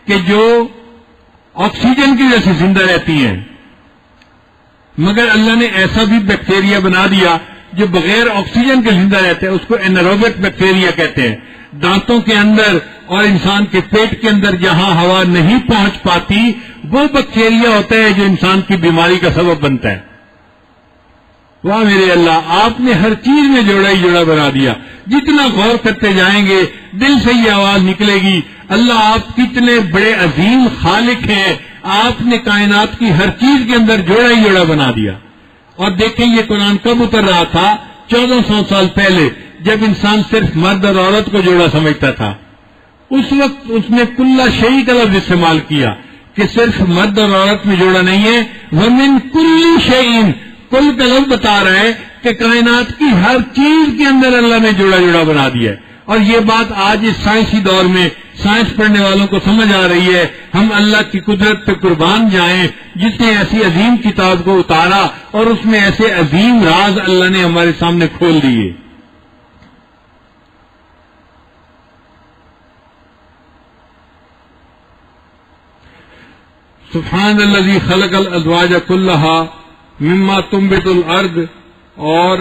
کہ جو آکسیجن کی وجہ سے زندہ رہتی ہیں، مگر اللہ نے ایسا بھی بیکٹیریا بنا دیا جو بغیر آکسیجن کے زندہ رہتے ہیں، اس کو انیروبک بیکٹیریا کہتے ہیں۔ دانتوں کے اندر اور انسان کے پیٹ کے اندر جہاں ہوا نہیں پہنچ پاتی وہ بیکٹیریا ہوتا ہے جو انسان کی بیماری کا سبب بنتا ہے۔ واہ میرے اللہ، آپ نے ہر چیز میں جوڑا ہی جوڑا بنا دیا۔ جتنا غور کرتے جائیں گے دل سے یہ آواز نکلے گی، اللہ آپ کتنے بڑے عظیم خالق ہیں، آپ نے کائنات کی ہر چیز کے اندر جوڑا ہی جوڑا بنا دیا۔ اور دیکھیں یہ قرآن کب اتر رہا تھا؟ 1400 سال پہلے، جب انسان صرف مرد اور عورت کو جوڑا سمجھتا تھا۔ اس وقت اس نے کل شیء کا لفظ استعمال کیا کہ صرف مرد اور عورت میں جوڑا نہیں ہے، وَمِن كُلِّ شَيْءٍ، کل کا لفظ بتا رہا ہے کہ کائنات کی ہر چیز کے اندر اللہ نے جوڑا جوڑا بنا دیا ہے۔ اور یہ بات آج اس سائنسی دور میں سائنس پڑھنے والوں کو سمجھ آ رہی ہے۔ ہم اللہ کی قدرت پہ قربان جائیں جس نے ایسی عظیم کتاب کو اتارا اور اس میں ایسے عظیم راز اللہ نے ہمارے سامنے کھول دیے۔ سبحان الذی خلق الازواج کلھا مما تنبت الارض، اور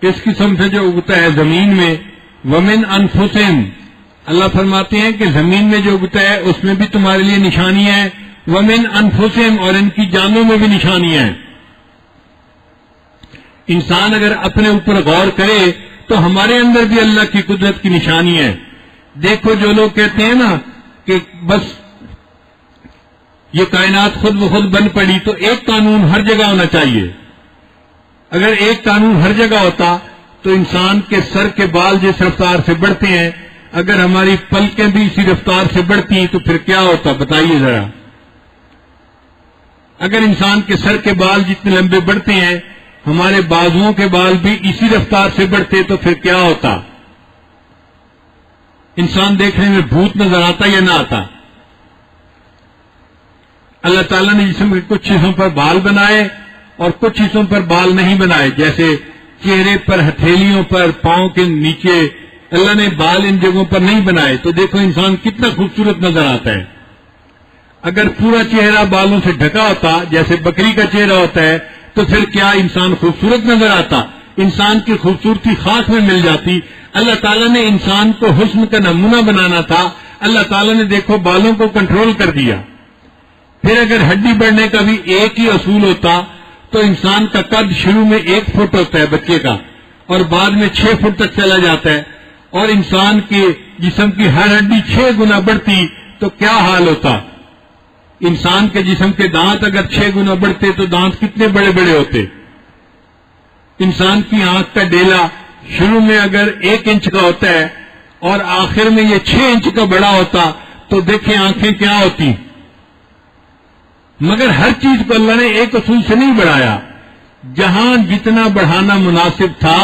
اس قسم سے جو اگتا ہے زمین میں، ومن انفسہم، اللہ فرماتے ہیں کہ زمین میں جو اگتا ہے اس میں بھی تمہارے لیے نشانیاں ہیں، ومن انفسہم، اور ان کی جانوں میں بھی نشانیاں ہیں۔ انسان اگر اپنے اوپر غور کرے تو ہمارے اندر بھی اللہ کی قدرت کی نشانی ہے۔ دیکھو جو لوگ کہتے ہیں نا کہ بس یہ کائنات خود بخود بن پڑی، تو ایک قانون ہر جگہ ہونا چاہیے۔ اگر ایک قانون ہر جگہ ہوتا تو انسان کے سر کے بال جس رفتار سے بڑھتے ہیں، اگر ہماری پلکیں بھی اسی رفتار سے بڑھتی تو پھر کیا ہوتا بتائیے ذرا۔ اگر انسان کے سر کے بال جتنے لمبے بڑھتے ہیں، ہمارے بازوؤں کے بال بھی اسی رفتار سے بڑھتے تو پھر کیا ہوتا؟ انسان دیکھنے میں بھوت نظر آتا یا نہ آتا؟ اللہ تعالیٰ نے جسم کے کچھ حصوں پر بال بنائے اور کچھ حصوں پر بال نہیں بنائے، جیسے چہرے پر، ہتھیلیوں پر، پاؤں کے نیچے اللہ نے بال ان جگہوں پر نہیں بنائے۔ تو دیکھو انسان کتنا خوبصورت نظر آتا ہے۔ اگر پورا چہرہ بالوں سے ڈھکا ہوتا جیسے بکری کا چہرہ ہوتا ہے تو پھر کیا انسان خوبصورت نظر آتا؟ انسان کی خوبصورتی خاک میں مل جاتی۔ اللہ تعالیٰ نے انسان کو حسن کا نمونہ بنانا تھا، اللہ تعالیٰ نے دیکھو بالوں کو کنٹرول کر دیا۔ پھر اگر ہڈی بڑھنے کا بھی ایک ہی اصول ہوتا تو انسان کا قد شروع میں 1 فٹ ہوتا ہے بچے کا، اور بعد میں 6 فٹ تک چلا جاتا ہے، اور انسان کے جسم کی ہر ہڈی 6 گنا بڑھتی تو کیا حال ہوتا؟ انسان کے جسم کے دانت اگر 6 گنا بڑھتے تو دانت کتنے بڑے بڑے ہوتے؟ انسان کی آنکھ کا ڈیلا شروع میں اگر 1 انچ کا ہوتا ہے اور آخر میں یہ 6 انچ کا بڑا ہوتا تو دیکھیں آنکھیں کیا ہوتی۔ مگر ہر چیز کو اللہ نے ایک اصول سے نہیں بڑھایا، جہاں جتنا بڑھانا مناسب تھا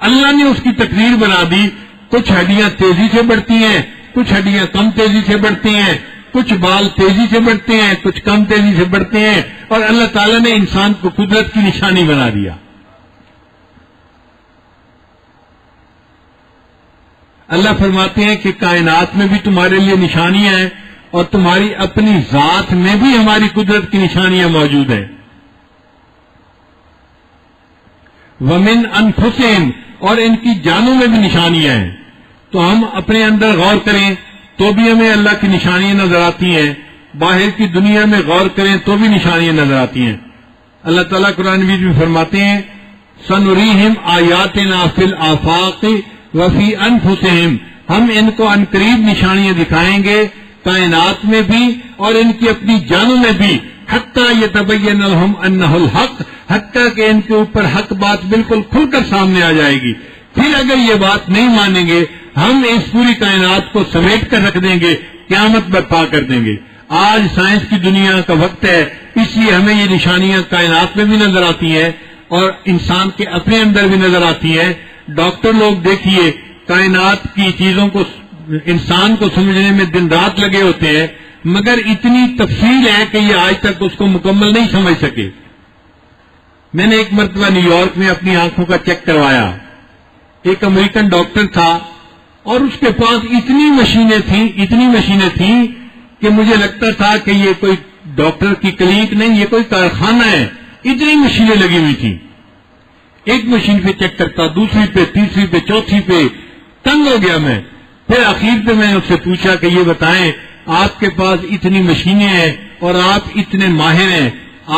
اللہ نے اس کی تقدیر بنا دی۔ کچھ ہڈیاں تیزی سے بڑھتی ہیں، کچھ ہڈیاں کم تیزی سے بڑھتی ہیں، کچھ بال تیزی سے بڑھتے ہیں، کچھ کم تیزی سے بڑھتے ہیں، اور اللہ تعالیٰ نے انسان کو قدرت کی نشانی بنا دیا۔ اللہ فرماتے ہیں کہ کائنات میں بھی تمہارے لیے نشانیاں ہیں اور تمہاری اپنی ذات میں بھی ہماری قدرت کی نشانیاں موجود ہیں۔ ومن انفسہم، اور ان کی جانوں میں بھی نشانیاں ہیں۔ تو ہم اپنے اندر غور کریں تو بھی ہمیں اللہ کی نشانیاں نظر آتی ہیں، باہر کی دنیا میں غور کریں تو بھی نشانیاں نظر آتی ہیں۔ اللہ تعالیٰ قرآن مجید میں فرماتے ہیں سنریہم آیاتنا فی الآفاق وفی انفسہم، ہم ان کو عنقریب نشانیاں دکھائیں گے کائنات میں بھی اور ان کی اپنی جانوں میں بھی، حتیٰ یتبین لہم انہ الحق، حتیٰ کہ ان کے اوپر حق بات بالکل کھل کر سامنے آ جائے گی۔ پھر اگر یہ بات نہیں مانیں گے ہم اس پوری کائنات کو سمیٹ کر رکھ دیں گے، قیامت برپا کر دیں گے۔ آج سائنس کی دنیا کا وقت ہے، اس لیے ہمیں یہ نشانیاں کائنات میں بھی نظر آتی ہیں اور انسان کے اپنے اندر بھی نظر آتی ہیں۔ ڈاکٹر لوگ دیکھیے کائنات کی چیزوں کو، انسان کو سمجھنے میں دن رات لگے ہوتے ہیں، مگر اتنی تفصیل ہے کہ یہ آج تک اس کو مکمل نہیں سمجھ سکے۔ میں نے ایک مرتبہ نیو یارک میں اپنی آنکھوں کا چیک کروایا، ایک امریکن ڈاکٹر تھا اور اس کے پاس اتنی مشینیں تھیں کہ مجھے لگتا تھا کہ یہ کوئی ڈاکٹر کی کلینک نہیں، یہ کوئی کارخانہ ہے، اتنی مشینیں لگی ہوئی تھیں۔ ایک مشین پہ چیک کرتا، دوسری پہ، تیسری پہ، چوتھی پہ، تنگ ہو گیا میں۔ پھر اخیر پہ میں نے اس سے پوچھا کہ یہ بتائیں آپ کے پاس اتنی مشینیں ہیں اور آپ اتنے ماہر ہیں،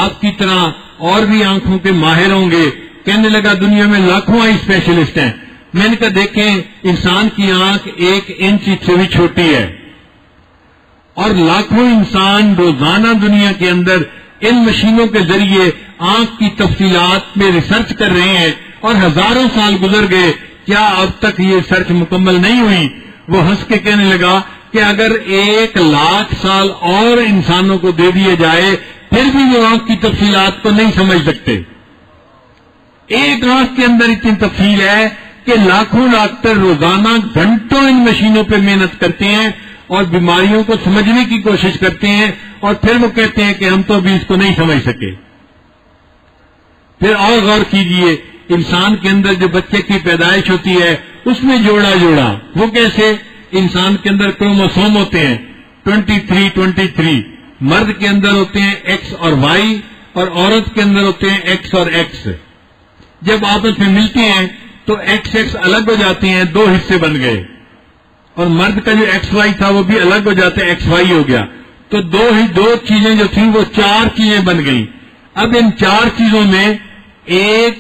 آپ کی طرح اور بھی آنکھوں کے ماہر ہوں گے؟ کہنے لگا دنیا میں لاکھوں آئی اسپیشلسٹ ہیں۔ میں نے کہا دیکھیں انسان کی آنکھ 1 انچ سے بھی چھوٹی ہے اور لاکھوں انسان روزانہ دنیا کے اندر ان مشینوں کے ذریعے آنکھ کی تفصیلات میں ریسرچ کر رہے ہیں اور ہزاروں سال گزر گئے، کیا اب تک یہ ریسرچ مکمل نہیں ہوئی؟ وہ ہنس کے کہنے لگا کہ اگر 1,00,000 سال اور انسانوں کو دے دیے جائے پھر بھی وہ آنکھ کی تفصیلات کو نہیں سمجھ سکتے۔ ایک آنکھ کے اندر اتنی تفصیل ہے کہ لاکھوں ڈاکٹر روزانہ گھنٹوں ان مشینوں پہ محنت کرتے ہیں اور بیماریوں کو سمجھنے کی کوشش کرتے ہیں، اور پھر وہ کہتے ہیں کہ ہم تو ابھی اس کو نہیں سمجھ سکے۔ پھر اور غور کیجئے، انسان کے اندر جو بچے کی پیدائش ہوتی ہے اس میں جوڑا وہ کیسے؟ انسان کے اندر کروموسوم ہوتے ہیں 23 مرد کے اندر ہوتے ہیں ایکس اور وائی اور عورت کے اندر ہوتے ہیں ایکس اور ایکس. جب آپس میں ملتے ہیں تو ایکس ایکس الگ ہو جاتے ہیں, دو حصے بن گئے, اور مرد کا جو ایکس وائی تھا وہ بھی الگ ہو جاتا ہے, ایکس وائی ہو گیا. تو دو چیزیں جو تھیں وہ چار چیزیں بن گئیں. اب ان چار چیزوں میں ایک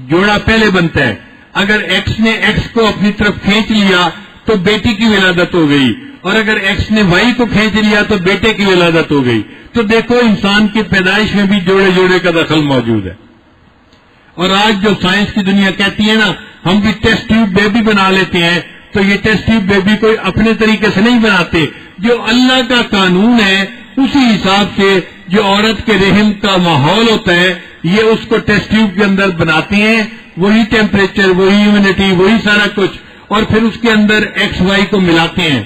جوڑا پہلے بنتا ہے. اگر ایکس نے ایکس کو اپنی طرف کھینچ لیا تو بیٹی کی ولادت ہو گئی, اور اگر ایکس نے وائی کو کھینچ لیا تو بیٹے کی ولادت ہو گئی. تو دیکھو انسان کی پیدائش میں بھی جوڑے جوڑے کا دخل موجود ہے. اور آج جو سائنس کی دنیا کہتی ہے نا ہم بھی ٹیسٹ ٹیوب بیبی بنا لیتے ہیں, تو یہ ٹیسٹ ٹیوب بیبی کوئی اپنے طریقے سے نہیں بناتے. جو اللہ کا قانون ہے اسی حساب سے جو عورت کے رحم کا ماحول ہوتا ہے یہ اس کو ٹیسٹ ٹیوب کے اندر بناتی ہیں, وہی ٹیمپریچر, وہی ہیومیڈیٹی, وہی سارا کچھ, اور پھر اس کے اندر ایکس وائی کو ملاتے ہیں.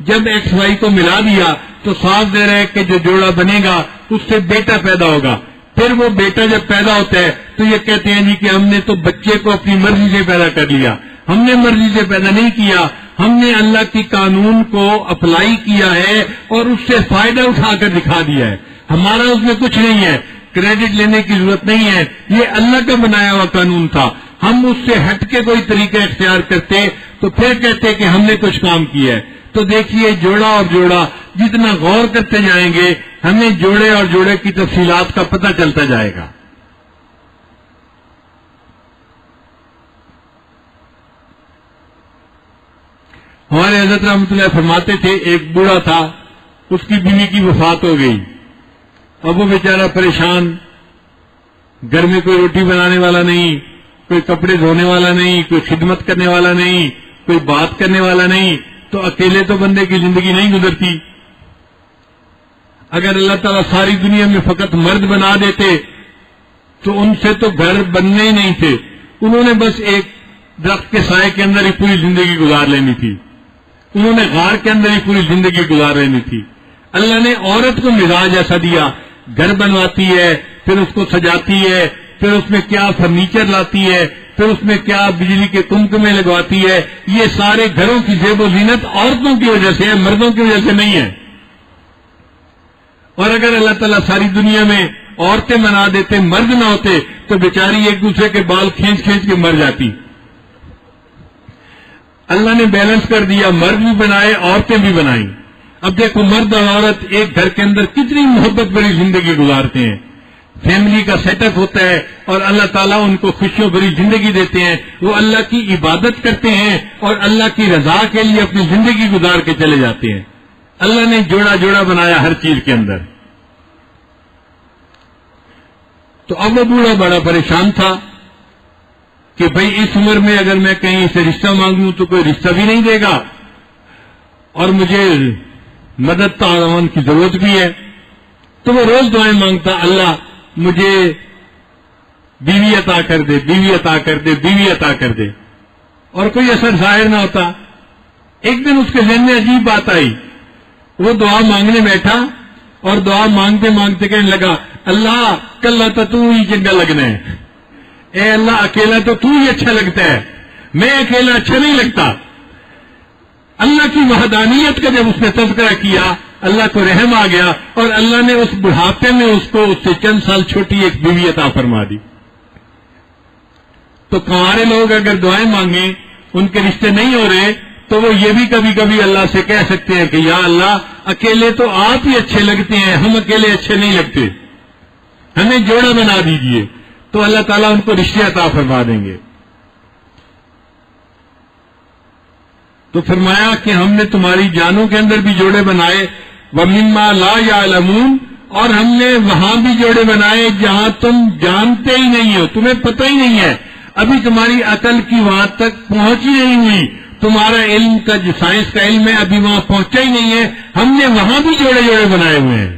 جب ایکس وائی کو ملا دیا تو صاف دے رہا ہے کہ جو جوڑا بنے گا اس سے بیٹا پیدا ہوگا. پھر وہ بیٹا جب پیدا ہوتا ہے تو یہ کہتے ہیں جی کہ ہم نے تو بچے کو اپنی مرضی سے پیدا کر لیا. ہم نے مرضی سے پیدا نہیں کیا, ہم نے اللہ کی قانون کو اپلائی کیا ہے اور اس سے فائدہ اٹھا کر دکھا دیا ہے. ہمارا اس میں کچھ نہیں ہے, کریڈٹ لینے کی ضرورت نہیں ہے, یہ اللہ کا بنایا ہوا قانون تھا. ہم اس سے ہٹ کے کوئی طریقہ اختیار کرتے تو پھر کہتے کہ ہم نے کچھ کام کیا ہے. تو دیکھیے جوڑا اور جوڑا جتنا غور کرتے جائیں گے ہمیں جوڑے اور جوڑے کی تفصیلات کا پتہ چلتا جائے گا. ہمارے حضرت رحمۃ اللہ فرماتے تھے ایک بوڑھا تھا, اس کی بیوی کی وفات ہو گئی. اب وہ بیچارہ پریشان, گھر میں کوئی روٹی بنانے والا نہیں, کوئی کپڑے دھونے والا نہیں, کوئی خدمت کرنے والا نہیں, کوئی بات کرنے والا نہیں. تو اکیلے تو بندے کی زندگی نہیں گزرتی. اگر اللہ تعالیٰ ساری دنیا میں فقط مرد بنا دیتے تو ان سے تو گھر بننے ہی نہیں تھے. انہوں نے بس ایک درخت کے سائے کے اندر ہی پوری زندگی گزار لینی تھی, انہوں نے غار کے اندر ہی پوری زندگی گزار لینی تھی. اللہ نے عورت کو مزاج ایسا دیا, گھر بنواتی ہے, پھر اس کو سجاتی ہے, پھر اس میں کیا فرنیچر لاتی ہے, پھر اس میں کیا بجلی کے کمکمے لگواتی ہے. یہ سارے گھروں کی زیب و زینت عورتوں کی وجہ سے ہے, مردوں کی وجہ سے نہیں ہے. اور اگر اللہ تعالیٰ ساری دنیا میں عورتیں بنا دیتے, مرد نہ ہوتے, تو بیچاری ایک دوسرے کے بال کھینچ کھینچ کے مر جاتی. اللہ نے بیلنس کر دیا, مرد بھی بنائے, عورتیں بھی بنائیں. اب دیکھو مرد اور عورت ایک گھر کے اندر کتنی محبت بھری زندگی گزارتے ہیں. فیملی کا سیٹ اپ ہوتا ہے اور اللہ تعالیٰ ان کو خوشیوں بھری زندگی دیتے ہیں. وہ اللہ کی عبادت کرتے ہیں اور اللہ کی رضا کے لیے اپنی زندگی گزار کے چلے جاتے ہیں. اللہ نے جوڑا جوڑا بنایا ہر چیز کے اندر. تو اب وہ بوڑھا بڑا پریشان تھا کہ بھئی اس عمر میں اگر میں کہیں سے رشتہ مانگوں تو کوئی رشتہ بھی نہیں دے گا, اور مجھے مدد تعاون کی ضرورت بھی ہے. تو وہ روز دعائیں مانگتا, اللہ مجھے بیوی عطا کر دے, بیوی عطا کر دے, بیوی عطا کر دے, اور کوئی اثر ظاہر نہ ہوتا. ایک دن اس کے ذہن میں عجیب بات آئی. وہ دعا مانگنے بیٹھا اور دعا مانگتے مانگتے کہنے لگا, اللہ کل تو ہی چنگا لگنا ہے. اے اللہ اکیلا تو تو ہی اچھا لگتا ہے, میں اکیلا اچھا نہیں لگتا. اللہ کی وحدانیت کا جب اس نے تذکرہ کیا اللہ کو رحم آ گیا, اور اللہ نے اس بڑھاپے میں اس کو اس سے چند سال چھوٹی ایک بیوی عطا فرما دی. تو کنوارے لوگ اگر دعائیں مانگیں ان کے رشتے نہیں ہو رہے تو وہ یہ بھی کبھی کبھی اللہ سے کہہ سکتے ہیں کہ یا اللہ اکیلے تو آپ ہی اچھے لگتے ہیں, ہم اکیلے اچھے نہیں لگتے, ہمیں جوڑا بنا دیجئے. تو اللہ تعالیٰ ان کو رشتے عطا فرما دیں گے. تو فرمایا کہ ہم نے تمہاری جانوں کے اندر بھی جوڑے بنائے, وَمِمَّا لَا يَعْلَمُونَ, اور ہم نے وہاں بھی جوڑے بنائے جہاں تم جانتے ہی نہیں ہو, تمہیں پتہ ہی نہیں ہے, ابھی تمہاری عقل کی وہاں تک پہنچ ہی نہیں ہوئی, تمہارا علم کا جو سائنس کا علم ہے ابھی وہاں پہنچا ہی نہیں ہے, ہم نے وہاں بھی جوڑے جوڑے بنائے ہوئے ہیں.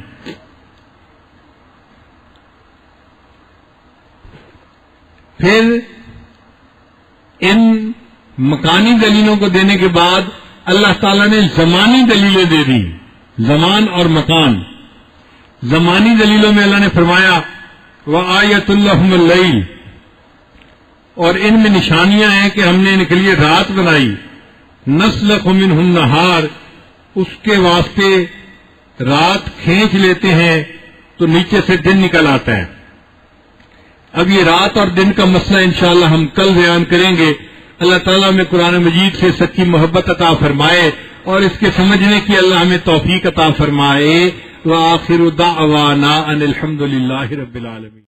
پھر ان مکانی دلیلوں کو دینے کے بعد اللہ تعالیٰ نے زمانی دلیلیں دے دی, زمان اور مکان. زمانی دلیلوں میں اللہ نے فرمایا وَآیَةٌ لَهُمُ اللَّيْلُ, اور ان میں نشانیاں ہیں کہ ہم نے ان کے لیے رات بنائی, نَسْلَخُ مِنْهُ النَّهَارَ, اس کے واسطے رات کھینچ لیتے ہیں تو نیچے سے دن نکل آتا ہے. اب یہ رات اور دن کا مسئلہ انشاءاللہ ہم کل بیان کریں گے. اللہ تعالیٰ ہمیں قرآن مجید سے سچی محبت عطا فرمائے اور اس کے سمجھنے کی اللہ ہمیں توفیق عطا فرمائے. وآخر دعوانا ان الحمد للہ رب العالمین.